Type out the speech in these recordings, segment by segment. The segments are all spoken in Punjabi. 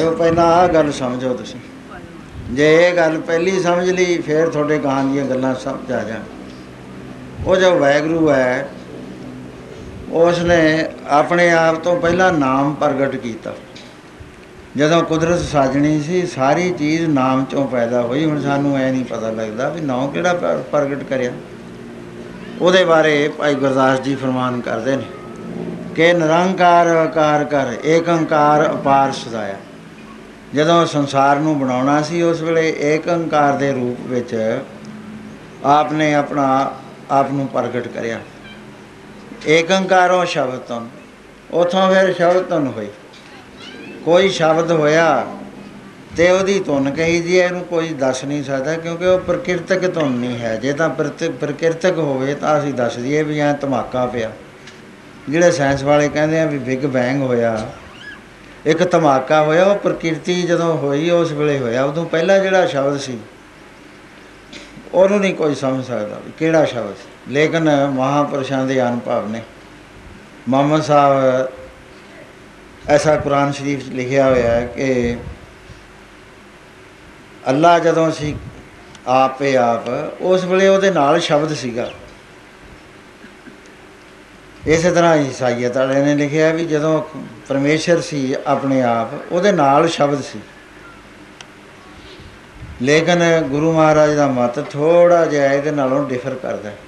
आयो पहला आ गल समझो तुसीं जे ये गल पहली समझ ली फिर थोड़े गां दी गल्लां समझ आ जाण। वो जो वाहगुरू है उसने अपने आप तो पहला नाम प्रगट किया। जदों कुदरत साजनी सी सारी चीज़ नाम चों पैदा हुई। हुण सानूं ऐ नहीं पता लगता भी नाम किहड़ा प्रगट करिया। ਉਹਦੇ बारे भाई गुरदास जी फरमान करते हैं कि निरंकार आकार कर एक अंकार अपार सदाया। जदों संसार नूं बनाउणा सी उस वेले एक अंकार दे रूप विच आपने अपना आप नूं प्रगट करिया। एक अंकारों शब्द तुन उथों फिर शब्द तुन होई। कोई शब्द होया तो वही धुन कही जी इनू कोई दस नहीं सकता क्योंकि वह प्रकृतिक धुन नहीं है। जे तो प्रकृतिक होवे तो असीं दस दईए भी ऐ धमाका पिया। जिहड़े साइंस वाले कहते हैं भी बिग बैंग होया एक धमाका होया वो प्रकृति जदों होई उस वेले होया। उदों पहला जिहड़ा शब्द सी उहनूं नहीं कोई समझ सकता भी किहड़ा शब्द सी। लेकिन महापुरुषां दे अनुभव ने मोहम्मद साहब ऐसा कुरान शरीफ लिखिया होया है कि अल्लाह जदों सी आपे आप उस वेले उहदे नाल शब्द सीगा। इस तरह ईसाईयत वाले ने लिखिया भी जदों परमेश्वर सी अपने आप उहदे नाल शब्द सी। लेकिन गुरु महाराज का मत थोड़ा जिहा इहदे नालों डिफर करदा है।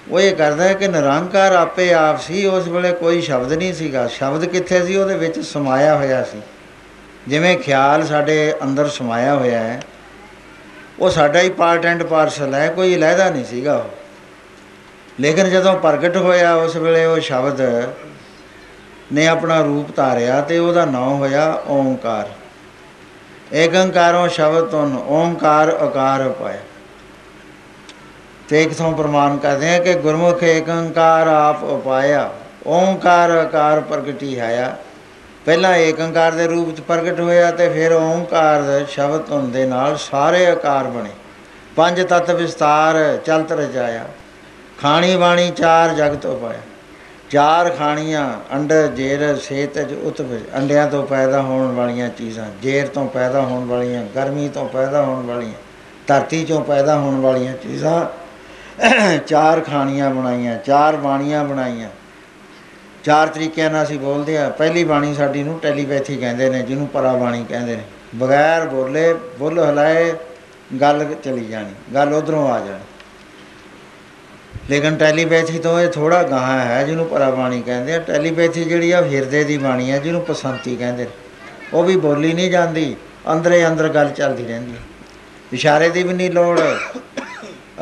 वो ये करदा है कि निरंकार आपे आप सी उस वेले कोई शब्द नहीं सीगा। शब्द कित्थे सी उहदे विच समाया होया सी। जिवें ख्याल साडे अंदर समाया होया है वो साडा ही पार्ट एंड पार्सल है, कोई अलहदा नहीं सीगा। लेकिन जदों प्रगट होया उस वेले वो शब्द ने अपना रूप धारिया तो वह नाम होया ओंकार। एक अंकारों शब्द तुन ओंकार आकार पाया। तो एक थों प्रमाण करते हैं कि गुरमुख एक अंकार आप उपाया ओंकार आकार प्रगटी आया। पहला एक अंकार के रूप प्रगट होया तो फिर ओंकार शब्द धुन दे नाल सारे आकार बने। पंज तत्त विस्तार चलत रचाया। खाणी बाणी चार जगत उपाया। चार खाणियाँ अंडर जेर सेत उत अंडिया तो पैदा होने वाली चीज़ां, जेर तो पैदा होने वाली, गर्मी तो पैदा होने वाली, धरती चों पैदा होने वाली चीज़ां चार खाणियाँ बनाईयां, चार बाणियाँ बनाईयां। चार तरीक़िਆਂ ਨਾਲ ਅਸੀਂ बोलते हैं। पहली बाणी साडी नूं टैलीपैथी कहते हैं जिन्हों परा बाणी कहते हैं। बगैर बोले बुल हिलाए गल चली जानी, गल उधरों आ जानी। लेकिन टैलीपैथी तो ये थोड़ा गाहां है जिन्हों परा बाणी कहते हैं। टैलीपैथी जिहड़ी आ हिरदे की बाणी है जिन्हों पसंती कहते हैं। वो भी बोली नहीं जाती, अंदरे अंदर गल चलती रहती है। इशारे की भी नहीं लोड़,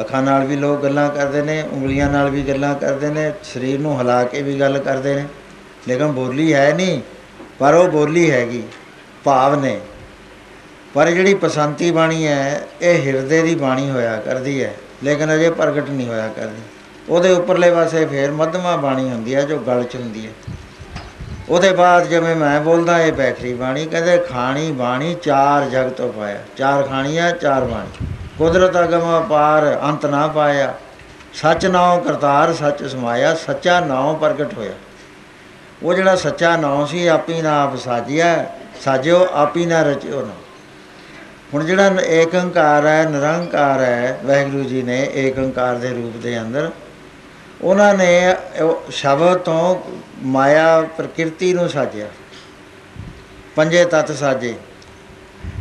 अखां नाल भी लोग गल्लां करते हैं, उंगलियां नाल भी गल्लां करते हैं, शरीर नूं हिला के भी गल करते हैं। लेकिन बोली है नहीं, पर वो बोली हैगी भाव ने। पर जिहड़ी पसंती बाणी है ये हिरदे की बाणी होया करती है लेकिन अजे प्रगट नहीं होया करती। उहदे उपरले पासे फिर मध्यमा बाणी हुंदी है जो गल च हुंदी है। उहदे बाद जिवें मैं बोलदा ये बैखरी बाणी कहते खाणी बाणी चार जगत पाया। चार खाणियाँ चार बाणी कुदरत अगम अपार अंत ना पाया। सच नाव करतार सच समाया। सच्चा नाव प्रगट होया। वो जिहड़ा सच्चा नाव सी आपी ना आप साजिया साजिओ आपी ना रचिओ ना। हुण जिहड़ा एक अंकार है निरंकार है वाहिगुरू जी ने एक अंकार के रूप के अंदर उन्होंने शब्द तो माया प्रकृति नूं साजिया। पंजे तत्त साजे।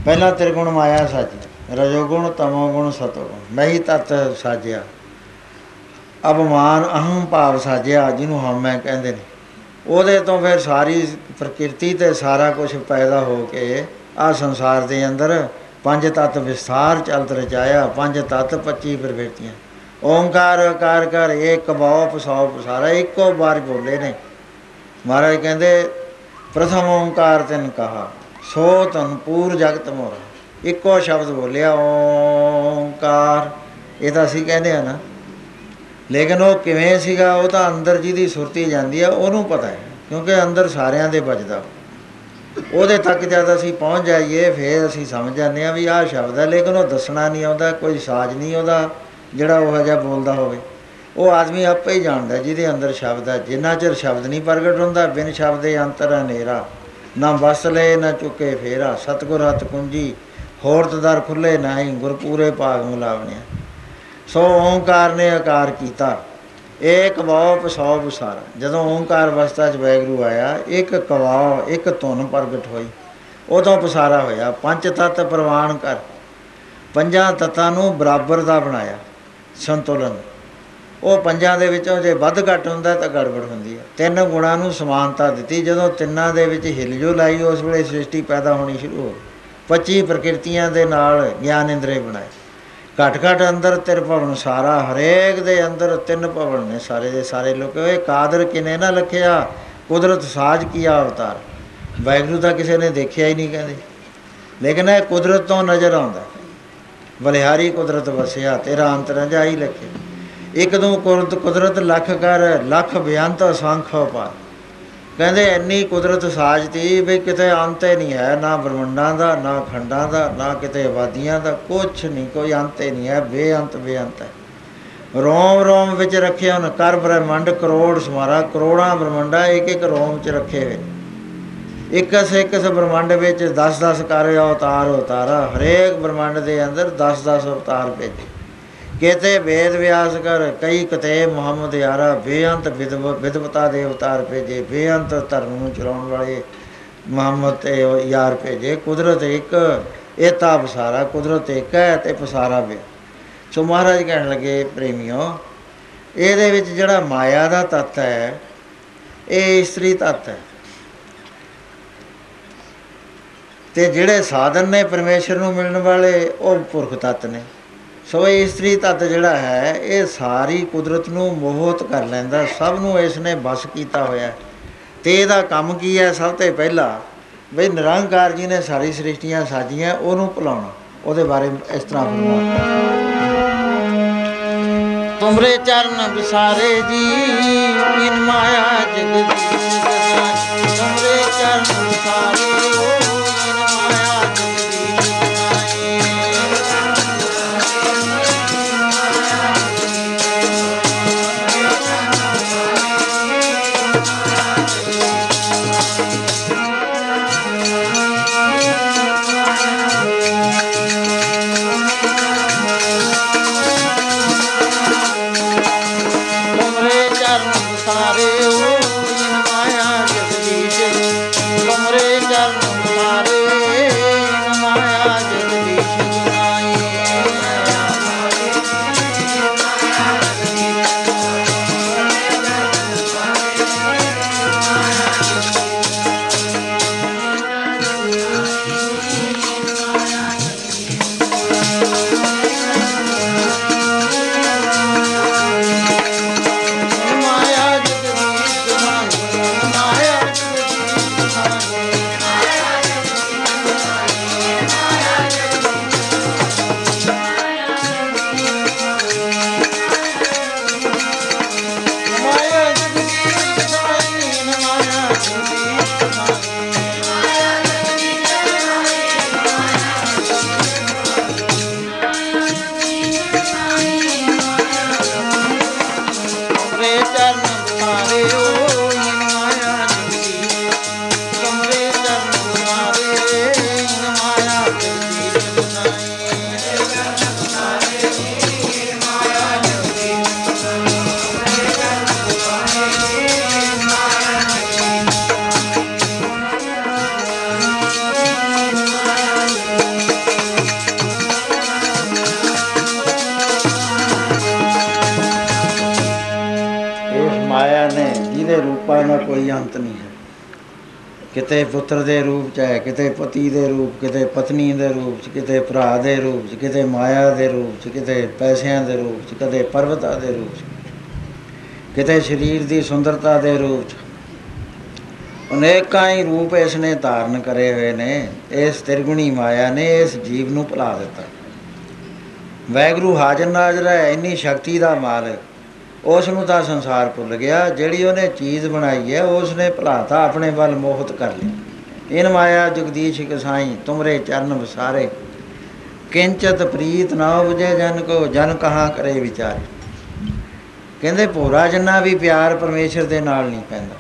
पहला त्रिगुण माया साजी, रजोगुण तमोगुण सतोगुण मही तत्त साजिया। अभिमान अहम भाव साजिया जिन्हों हम मैं कहते हैं। ਉਹਦੇ तो फिर सारी प्रकृति तो सारा कुछ पैदा हो के आ संसार के अंदर पंज तत्त विस्तार चलत रचाया। पंज तत्त 25 प्रवृत्तियाँ ओंकार आकार कर एक बाओ पसाओ पसारा एको बार बोले ने। महाराज कहते प्रथम ओंकार तिन कहा सो तन पूर जगत मोरा। इको शब्द बोलिया ओंकार। ये तो असीं कहते हैं ना, लेकिन वो किवें सीगा वो तो अंदर जी दी सुरती जाती है उन्होंने पता है क्योंकि अंदर सारिਆਂ ਦੇ बजदा। ਉਹਦੇ तक जब असीं पहुँच जाइए फिर असीं समझ जाते हैं भी आह शब्द है। लेकिन वो दसना नहीं आता, कोई साज नहीं ਉਹਦਾ ਜਿਹੜਾ ਉਹ ਜਿਹਾ बोलता होवे। वो आदमी आपे ही जानता जिहदे अंदर शब्द है। जिन्ना चिर शब्द नहीं प्रगट होंदा बिन शब्द अंतर हनेरा ਨਾ ਬਸ ਲਏ ਨਾ ਚੁੱਕੇ ਫੇਰਾ, ਸਤਿਗੁਰ ਹੱਥ ਕੁੰਜੀ ਹੋਰਤ ਦਰ ਖੁੱਲੇ ਨਾਹੀਂ, ਗੁਰਪੂਰੇ ਭਾਗ ਮਿਲਾਵਣਿਆ। ਸੋ ਓਂਕਾਰ ਨੇ ਆਕਾਰ ਕੀਤਾ, ਇੱਕ ਕਵਾਉ ਪਸੌ ਬਸਾਰਾ। ਜਦੋਂ ਓਂਕਾਰ ਅਵਸਥਾ 'ਚ ਵੈਗਰੂ ਆਇਆ, ਇੱਕ ਕਵਾਉ ਇੱਕ ਧੁਨ ਪ੍ਰਗਟ ਹੋਈ, ਉਦੋਂ ਪਸਾਰਾ ਹੋਇਆ। ਪੰਜ ਤੱਤ ਪ੍ਰਵਾਨ ਕਰ, ਪੰਜਾਂ ਤੱਤਾਂ ਨੂੰ ਬਰਾਬਰ ਦਾ ਬਣਾਇਆ ਸੰਤੁਲਨ। ਉਹ ਪੰਜਾਂ ਦੇ ਵਿੱਚੋਂ ਜੇ ਵੱਧ ਘੱਟ ਹੁੰਦਾ ਤਾਂ ਗੜਬੜ ਹੁੰਦੀ ਹੈ। ਤਿੰਨ ਗੁਣਾਂ ਨੂੰ ਸਮਾਨਤਾ ਦਿੱਤੀ। ਜਦੋਂ ਤਿੰਨਾਂ ਦੇ ਵਿੱਚ ਹਿਲਜੁਲ ਆਈ, ਉਸ ਵੇਲੇ ਸ੍ਰਿਸ਼ਟੀ ਪੈਦਾ ਹੋਣੀ ਸ਼ੁਰੂ ਹੋ ਗਈ। 25 ਪ੍ਰਕਿਰਤੀਆਂ ਦੇ ਨਾਲ ਗਿਆਨ ਇੰਦਰੇ ਬਣਾਏ। ਘੱਟ ਘੱਟ ਅੰਦਰ ਤਿਰ ਭਵਨ ਸਾਰਾ, ਹਰੇਕ ਦੇ ਅੰਦਰ ਤਿੰਨ ਭਵਨ ਨੇ ਸਾਰੇ ਦੇ ਸਾਰੇ। ਲੋਕ ਇਹ ਕਾਦਰ ਕਿਨੇ ਨਾ ਲਖਿਆ, ਕੁਦਰਤ ਸਾਜ ਕੀਆ ਅਵਤਾਰ। ਵਾਹਿਗੁਰੂ ਤਾਂ ਕਿਸੇ ਨੇ ਦੇਖਿਆ ਹੀ ਨਹੀਂ ਕਹਿੰਦੇ, ਲੇਕਿਨ ਇਹ ਕੁਦਰਤ ਤੋਂ ਨਜ਼ਰ ਆਉਂਦਾ। ਬਲਿਹਾਰੀ ਕੁਦਰਤ ਵਸਿਆ, ਤੇਰਾ ਅੰਤ ਰੰਜਾਈ ਲਖੇ। ਇੱਕ ਦੋ ਕੁਦਰਤ ਲੱਖ ਕਰ, ਲੱਖ ਬੇਅੰਤ ਅਸੰਖ ਅਪਾਰ। ਕਹਿੰਦੇ ਇੰਨੀ ਕੁਦਰਤ ਸਾਜ ਤੀ ਵੀ ਕਿਤੇ ਅੰਤ ਹੀ ਨਹੀਂ ਹੈ, ਨਾ ਬ੍ਰਹਮੰਡਾਂ ਦਾ, ਨਾ ਖੰਡਾਂ ਦਾ, ਨਾ ਕਿਤੇ ਆਬਾਦੀਆਂ ਦਾ, ਕੁਛ ਨਹੀਂ, ਕੋਈ ਅੰਤ ਹੀ ਨਹੀਂ ਹੈ, ਬੇਅੰਤ ਬੇਅੰਤ ਹੈ। ਰੋਮ ਰੋਮ ਵਿੱਚ ਰੱਖੇ ਹਨ ਕਰ ਬ੍ਰਹਮੰਡ ਕਰੋੜ ਸਮਾਰਾ। ਕਰੋੜਾਂ ਬ੍ਰਹਮੰਡਾਂ ਇੱਕ ਇੱਕ ਰੋਮ 'ਚ ਰੱਖੇ ਹੋਏ। ਇੱਕ ਬ੍ਰਹਮੰਡ ਵਿੱਚ 10-10 ਕਰ ਅਵਤਾਰ ਉਤਾਰਾ। ਹਰੇਕ ਬ੍ਰਹਮੰਡ ਦੇ ਅੰਦਰ 10-10 ਅਵਤਾਰ ਭੇਜੇ। ਕਿਤੇ ਵੇਦ ਵਿਆਸ ਕਰ, ਕਈ ਕਿਤੇ ਮੁਹੰਮਦ ਯਾਰਾ। ਬੇਅੰਤ ਵਿਦਵਤਾ ਦੇ ਅਵਤਾਰ ਭੇਜੇ, ਬੇਅੰਤ ਧਰਮ ਨੂੰ ਚਲਾਉਣ ਵਾਲੇ ਮੁਹੰਮਦ ਤੇ ਯਾਰ ਭੇਜੇ। ਕੁਦਰਤ ਇੱਕ, ਏਤਾ ਪਸਾਰਾ। ਕੁਦਰਤ ਇੱਕ ਹੈ ਅਤੇ ਪਸਾਰਾ ਵੀ। ਸੋ ਮਹਾਰਾਜ ਕਹਿਣ ਲੱਗੇ, ਪ੍ਰੇਮੀਓ, ਇਹਦੇ ਵਿੱਚ ਜਿਹੜਾ ਮਾਇਆ ਦਾ ਤੱਤ ਹੈ, ਇਹ ਇਸਤਰੀ ਤੱਤ ਹੈ, ਅਤੇ ਜਿਹੜੇ ਸਾਧਨ ਨੇ ਪਰਮੇਸ਼ਰ ਨੂੰ ਮਿਲਣ ਵਾਲੇ, ਉਹ ਪੁਰਖ ਤੱਤ ਨੇ। ਸੋ ਇਹ ਇਸਤਰੀ ਤੱਤ ਜਿਹੜਾ ਹੈ, ਇਹ ਸਾਰੀ ਕੁਦਰਤ ਨੂੰ ਮੋਹਿਤ ਕਰ ਲੈਂਦਾ, ਸਭ ਨੂੰ ਇਸ ਨੇ ਵਸ ਕੀਤਾ ਹੋਇਆ। ਅਤੇ ਇਹਦਾ ਕੰਮ ਕੀ ਹੈ? ਸਭ ਤੋਂ ਪਹਿਲਾਂ ਬਈ ਨਿਰੰਕਾਰ ਜੀ ਨੇ ਸਾਰੀ ਸ੍ਰਿਸ਼ਟੀਆਂ ਸਾਜੀਆਂ, ਉਹਨੂੰ ਭੁਲਾਉਣਾ। ਉਹਦੇ ਬਾਰੇ ਇਸ ਤਰ੍ਹਾਂ ਤੁਮਰੇ ਚਰਨ ਵਿਸਾਰੇ ਜੀ, ਇਨ ਮਾਇਆ ਜਗਦੀਸ਼ ਗਸਾਈ। ਤੁਮਰੇ ਚਰਨ ਵਿਸਾਰੇ ਕੋਈ ਅੰਤ ਨਹੀਂ ਹੈ। ਕਿਤੇ ਪੁੱਤਰ ਦੇ ਰੂਪ 'ਚ ਹੈ, ਕਿਤੇ ਪਤੀ ਦੇ ਰੂਪ, ਕਿਤੇ ਪਤਨੀ ਦੇ ਰੂਪ 'ਚ, ਕਿਤੇ ਭਰਾ ਦੇ ਰੂਪ 'ਚ, ਕਿਤੇ ਮਾਇਆ ਦੇ ਰੂਪ 'ਚ, ਕਿਤੇ ਪੈਸਿਆਂ ਦੇ ਰੂਪ 'ਚ, ਕਦੇ ਪਰਵਤਾਂ ਦੇ ਰੂਪ 'ਚ, ਕਿਤੇ ਸਰੀਰ ਦੀ ਸੁੰਦਰਤਾ ਦੇ ਰੂਪ 'ਚ। ਅਨੇਕਾਂ ਹੀ ਰੂਪ ਇਸ ਨੇ ਧਾਰਨ ਕਰੇ ਹੋਏ ਨੇ। ਇਸ ਤਿਰਗੁਣੀ ਮਾਇਆ ਨੇ ਇਸ ਜੀਵ ਨੂੰ ਭੁਲਾ ਦਿੱਤਾ। ਵਾਹਿਗੁਰੂ ਹਾਜ਼ਰ ਨਾਜ਼ਰ ਹੈ, ਇੰਨੀ ਸ਼ਕਤੀ ਦਾ ਮਾਲਕ, ਉਸ ਨੂੰ ਤਾਂ ਸੰਸਾਰ ਭੁੱਲ ਗਿਆ। ਜਿਹੜੀ ਉਹਨੇ ਚੀਜ਼ ਬਣਾਈ ਹੈ, ਉਸ ਨੇ ਭੁਲਾਤਾ, ਆਪਣੇ ਵੱਲ ਮੋਹਿਤ ਕਰ ਲਿਆ। ਇਨ ਮਾਇਆ ਜਗਦੀਸ਼ ਗਸਾਈ, ਤੁਮਰੇ ਚਰਨ ਵਿਸਾਰੇ। ਕਿੰਚਤ ਪ੍ਰੀਤ ਨਾ ਉਪਜੇ ਜਨ ਕੋ, ਜਨ ਕਹਾਂ ਕਰੇ ਵਿਚਾਰੇ। ਕਹਿੰਦੇ ਭੋਰਾ ਜਿੰਨਾ ਵੀ ਪਿਆਰ ਪਰਮੇਸ਼ਰ ਦੇ ਨਾਲ ਨਹੀਂ ਪੈਂਦਾ।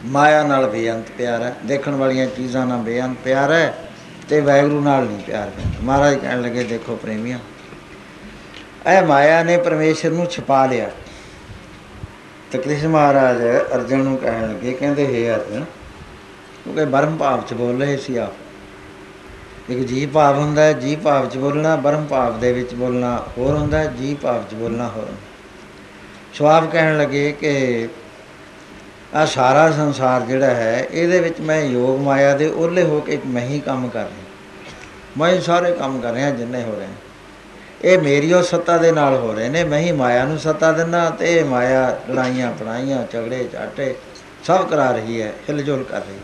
ਮਾਇਆ ਨਾਲ ਬੇਅੰਤ ਪਿਆਰ ਹੈ, ਦੇਖਣ ਵਾਲੀਆਂ ਚੀਜ਼ਾਂ ਨਾਲ ਬੇਅੰਤ ਪਿਆਰ ਹੈ, ਅਤੇ ਵਾਹਿਗੁਰੂ ਨਾਲ ਨਹੀਂ ਪਿਆਰ ਕਰਦਾ। ਮਹਾਰਾਜ ਕਹਿਣ ਲੱਗੇ ਦੇਖੋ ਪ੍ਰੇਮੀਆਂ, ਇਹ ਮਾਇਆ ਨੇ ਪਰਮੇਸ਼ਰ ਨੂੰ ਛੁਪਾ ਲਿਆ। ਤਾਂ ਕ੍ਰਿਸ਼ਨ ਮਹਾਰਾਜ ਅਰਜਨ ਨੂੰ ਕਹਿਣ ਲੱਗੇ, ਕਹਿੰਦੇ ਹੇ ਅਰਜਨ, ਕਿਉਂਕਿ ਬਰਮ ਭਾਵ 'ਚ ਬੋਲ ਰਹੇ ਸੀ ਆਪ। ਇੱਕ ਜੀਵ ਭਾਵ ਹੁੰਦਾ, ਜੀਵ ਭਾਵ 'ਚ ਬੋਲਣਾ, ਬਰਮ ਭਾਵ ਦੇ ਵਿੱਚ ਬੋਲਣਾ ਹੋਰ ਹੁੰਦਾ, ਜੀਵ ਭਾਵ 'ਚ ਬੋਲਣਾ ਹੋਰ ਹੁੰਦਾ। ਸੋ ਆਪ ਕਹਿਣ ਲੱਗੇ ਕਿ ਆਹ ਸਾਰਾ ਸੰਸਾਰ ਜਿਹੜਾ ਹੈ ਇਹਦੇ ਵਿੱਚ ਮੈਂ ਯੋਗ ਮਾਇਆ ਦੇ ਓਹਲੇ ਹੋ ਕੇ ਮੈਂ ਹੀ ਕੰਮ ਕਰ ਰਿਹਾ, ਮੈਂ ਹੀ ਸਾਰੇ ਕੰਮ ਕਰ ਰਿਹਾ ਜਿੰਨੇ ਹੋ ਰਹੇ। ਇਹ ਮੇਰੀ ਉਹ ਸੱਤਾ ਦੇ ਨਾਲ ਹੋ ਰਹੇ ਨੇ, ਮੈਂ ਹੀ ਮਾਇਆ ਨੂੰ ਸੱਤਾ ਦਿੰਦਾ, ਅਤੇ ਇਹ ਮਾਇਆ ਲੜਾਈਆਂ ਪੜਾਈਆਂ ਝਗੜੇ ਝਾਟੇ ਸਭ ਕਰਾ ਰਹੀ ਹੈ, ਹਿਲਜੁਲ ਕਰ ਰਹੀ।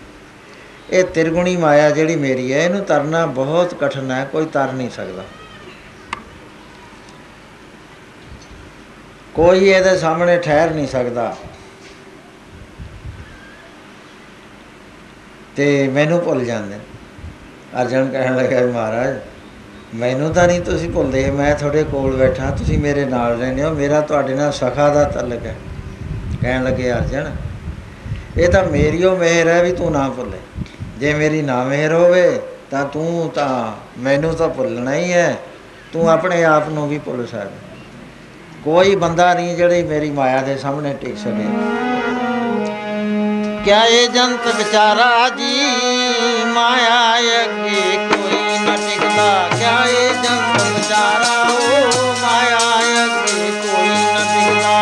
ਇਹ ਤਿਰਗੁਣੀ ਮਾਇਆ ਜਿਹੜੀ ਮੇਰੀ ਹੈ, ਇਹਨੂੰ ਤਰਨਾ ਬਹੁਤ ਕਠਿਨ ਹੈ, ਕੋਈ ਤਰ ਨਹੀਂ ਸਕਦਾ, ਕੋਈ ਇਹਦੇ ਸਾਹਮਣੇ ਠਹਿਰ ਨਹੀਂ ਸਕਦਾ। ਅਤੇ ਮੈਨੂੰ ਭੁੱਲ ਜਾਂਦੇ। ਅਰਜਨ ਕਹਿਣ ਲੱਗਾ ਮਹਾਰਾਜ ਮੈਨੂੰ ਤਾਂ ਨਹੀਂ ਤੁਸੀਂ ਭੁੱਲਦੇ, ਮੈਂ ਤੁਹਾਡੇ ਕੋਲ ਬੈਠਾ, ਤੁਸੀਂ ਮੇਰੇ ਨਾਲ ਰਹਿੰਦੇ ਹੋ, ਮੇਰਾ ਤੁਹਾਡੇ ਨਾਲ ਸਖਾ ਦਾ ਤਾਲੁਕ ਹੈ। ਕਹਿਣ ਲੱਗੇ ਅਰਜਨ ਇਹ ਤਾਂ ਮੇਰੀ ਉਹ ਮਿਹਰ ਹੈ ਵੀ ਤੂੰ ਨਾ ਭੁੱਲੇ, ਜੇ ਮੇਰੀ ਨਾ ਮਿਹਰ ਹੋਵੇ ਤਾਂ ਤੂੰ ਤਾਂ ਮੈਨੂੰ ਤਾਂ ਭੁੱਲਣਾ ਹੀ ਹੈ, ਤੂੰ ਆਪਣੇ ਆਪ ਨੂੰ ਵੀ ਭੁੱਲ ਸਕਦਾ। ਕੋਈ ਬੰਦਾ ਨਹੀਂ ਜਿਹੜੀ ਮੇਰੀ ਮਾਇਆ ਦੇ ਸਾਹਮਣੇ ਟਿਕ ਸਕੇ। ਕਿਆ ਇਹ ਜੰਤ ਵਿਚਾਰਾ ਜੀ ਮਾਇਆ ਅੱਗੇ ਕੋਈ ਨਾ ਟਿਕਦਾ, ਕਿਆ ਇਹ ਜੰਤ ਵਿਚਾਰਾ ਉਹ ਮਾਇਆ ਅੱਗੇ ਕੋਈ ਨਾ ਟਿਕਦਾ।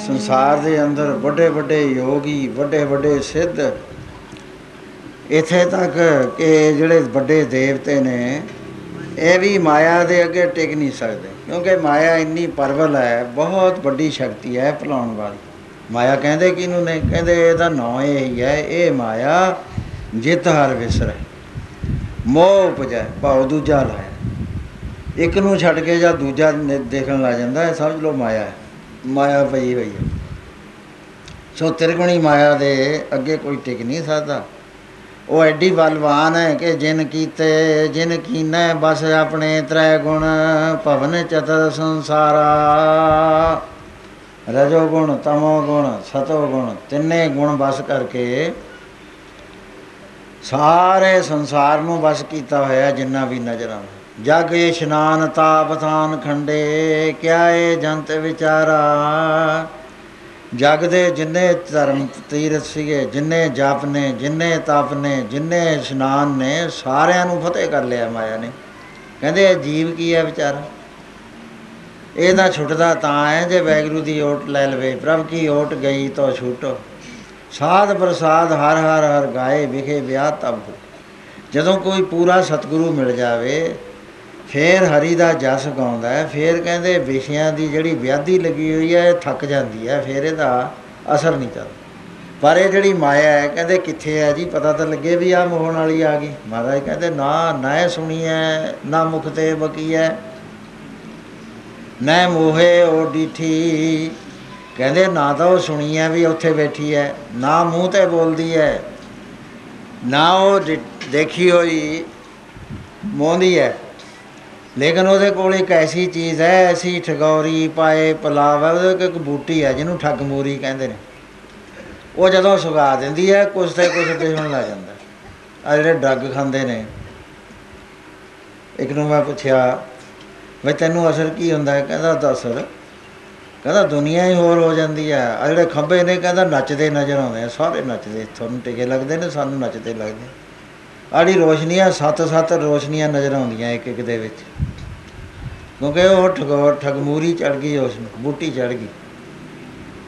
ਸੰਸਾਰ ਦੇ ਅੰਦਰ ਵੱਡੇ ਵੱਡੇ ਯੋਗੀ, ਵੱਡੇ ਵੱਡੇ ਸਿੱਧ, ਇੱਥੇ ਤੱਕ ਕਿ ਜਿਹੜੇ ਵੱਡੇ ਦੇਵਤੇ ਨੇ ਇਹ ਵੀ ਮਾਇਆ ਦੇ ਅੱਗੇ ਟਿਕ ਨਹੀਂ ਸਕਦੇ, ਕਿਉਂਕਿ ਮਾਇਆ ਇੰਨੀ ਪ੍ਰਬਲ ਹੈ, ਬਹੁਤ ਵੱਡੀ ਸ਼ਕਤੀ ਹੈ ਭੁਲਾਉਣ ਵਾਲੀ। ਮਾਇਆ ਕਹਿੰਦੇ ਕਿਹਨੂੰ ਨੇ? ਕਹਿੰਦੇ ਇਹਦਾ ਨਾਂ ਇਹ ਹੀ ਹੈ, ਇਹ ਮਾਇਆ ਜਿੱਤ ਹਰ ਵਿਸਰੈ, ਮੋਹ ਉਪਜੈ ਭਾਉ ਦੂਜਾ ਲਾਇਆ। ਇੱਕ ਨੂੰ ਛੱਡ ਕੇ ਜਾਂ ਦੂਜਾ ਦੇਖਣ ਲੱਗ ਜਾਂਦਾ, ਸਮਝ ਲਓ ਮਾਇਆ ਹੈ, ਮਾਇਆ ਪਈ ਹੋਈ ਹੈ। ਸੋ ਤਿਰਗੁਣੀ ਮਾਇਆ ਦੇ ਅੱਗੇ ਕੋਈ ਟਿਕ ਨਹੀਂ ਸਕਦਾ। ਉਹ ਐਡੀ ਬਲਵਾਨ ਹੈ ਕਿ ਜਿਨ ਕੀਤੇ ਜਿਨ ਕੀਨੈ ਬਸ ਆਪਣੇ ਤ੍ਰੈ ਗੁਣ ਭਵਨ ਚਤੁਰ ਸੰਸਾਰਾ। ਰਜੋ ਗੁਣ, ਤਮੋ ਗੁਣ, ਸਤੋ ਗੁਣ, ਤਿੰਨੇ ਗੁਣ ਬਸ ਕਰਕੇ ਸਾਰੇ ਸੰਸਾਰ ਨੂੰ ਬਸ ਕੀਤਾ ਹੋਇਆ ਜਿੰਨਾ ਵੀ ਨਜ਼ਰ ਆਉਂਦਾ। ਜਗ ਇਸ਼ਨਾਨ ਤਾਪ ਥਾਨ ਖੰਡੇ ਕਿਆ ਇਹ ਜੰਤ ਵਿਚਾਰਾ। ਜਗ ਦੇ ਜਿੰਨੇ ਧਰਮ ਤੀਰਥ ਸੀਗੇ, ਜਿੰਨੇ ਜਪ ਨੇ, ਜਿੰਨੇ ਤਪ ਨੇ, ਜਿੰਨੇ ਇਸ਼ਨਾਨ ਨੇ, ਸਾਰਿਆਂ ਨੂੰ ਫਤਿਹ ਕਰ ਲਿਆ ਮਾਇਆ ਨੇ। ਕਹਿੰਦੇ ਇਹ ਜੀਵ ਕੀ ਹੈ ਵਿਚਾਰਾ, ਇਹ ਤਾਂ ਛੁੱਟਦਾ ਤਾਂ ਹੈ ਜੇ ਵਾਹਿਗੁਰੂ ਦੀ ਓਟ ਲੈ ਲਵੇ। ਪ੍ਰਭ ਕੀ ਓਟ ਗਈ ਤੋ ਛੂਟੋ, ਸਾਧ ਪ੍ਰਸਾਦ ਹਰ ਹਰ ਹਰ ਗਾਏ ਵਿਖੇ ਵਿਆਹ ਤਬ। ਜਦੋਂ ਕੋਈ ਪੂਰਾ ਸਤਿਗੁਰੂ ਮਿਲ ਜਾਵੇ ਫਿਰ ਹਰੀ ਦਾ ਜਸ ਗਾਉਂਦਾ ਹੈ। ਫਿਰ ਕਹਿੰਦੇ ਵਿਸ਼ਿਆਂ ਦੀ ਜਿਹੜੀ ਵਿਆਧੀ ਲੱਗੀ ਹੋਈ ਹੈ ਇਹ ਥੱਕ ਜਾਂਦੀ ਹੈ, ਫਿਰ ਇਹਦਾ ਅਸਰ ਨਹੀਂ ਚੱਲਦਾ। ਪਰ ਇਹ ਜਿਹੜੀ ਮਾਇਆ ਹੈ ਕਹਿੰਦੇ ਕਿੱਥੇ ਹੈ ਜੀ, ਪਤਾ ਤਾਂ ਲੱਗੇ ਵੀ ਆਹ ਮੋਹਣ ਵਾਲੀ ਆ ਗਈ। ਮਹਾਰਾਜ ਕਹਿੰਦੇ ਨਾ ਸੁਣੀ ਹੈ ਨਾ ਮੁਖ ਤੇ ਬਕੀ ਹੈ, ਨਾ ਮੋਹੇ ਉਹ ਡੀਠੀ। ਕਹਿੰਦੇ ਨਾ ਤਾਂ ਉਹ ਸੁਣੀ ਹੈ ਵੀ ਉੱਥੇ ਬੈਠੀ ਹੈ, ਨਾ ਮੂੰਹ 'ਤੇ ਬੋਲਦੀ ਹੈ, ਨਾ ਉਹ ਦੇਖੀ ਹੋਈ ਮੋਹਦੀ ਹੈ। ਲੇਕਿਨ ਉਹਦੇ ਕੋਲ ਇੱਕ ਐਸੀ ਚੀਜ਼ ਹੈ, ਐਸੀ ਠਗੌਰੀ ਪਾਏ ਪਲਾਵ ਹੈ, ਉਹਦੇ ਇੱਕ ਬੂਟੀ ਹੈ ਜਿਹਨੂੰ ਠੱਗ ਮੂਰੀ ਕਹਿੰਦੇ ਨੇ। ਉਹ ਜਦੋਂ ਸੁਗਾ ਦਿੰਦੀ ਹੈ ਕੁਛ ਤੇ ਕੁਛ ਦਿਸਣ ਲੱਗ ਜਾਂਦਾ। ਆ ਜਿਹੜੇ ਡਰੱਗ ਖਾਂਦੇ ਨੇ, ਇੱਕ ਨੂੰ ਮੈਂ ਪੁੱਛਿਆ ਵੀ ਤੈਨੂੰ ਅਸਰ ਕੀ ਹੁੰਦਾ? ਕਹਿੰਦਾ ਅਸਰ, ਕਹਿੰਦਾ ਦੁਨੀਆ ਹੀ ਹੋਰ ਹੋ ਜਾਂਦੀ ਹੈ। ਆ ਜਿਹੜੇ ਖੰਭੇ ਨੇ ਕਹਿੰਦਾ ਨੱਚਦੇ ਨਜ਼ਰ ਆਉਂਦੇ ਆ, ਸਾਰੇ ਨੱਚਦੇ, ਤੁਹਾਨੂੰ ਟਿਕੇ ਲੱਗਦੇ ਨੇ, ਸਾਨੂੰ ਨੱਚਦੇ ਲੱਗਦੇ। ਆੜੀ ਰੋਸ਼ਨੀਆਂ 7 ਰੋਸ਼ਨੀਆਂ ਨਜ਼ਰ ਆਉਂਦੀਆਂ ਇੱਕ ਇੱਕ ਦੇ ਵਿੱਚ, ਕਿਉਂਕਿ ਉਹ ਠਗਮੂਰੀ ਚੜ੍ਹ ਗਈ, ਉਸ ਨੂੰ ਬੂਟੀ ਚੜ੍ਹ ਗਈ।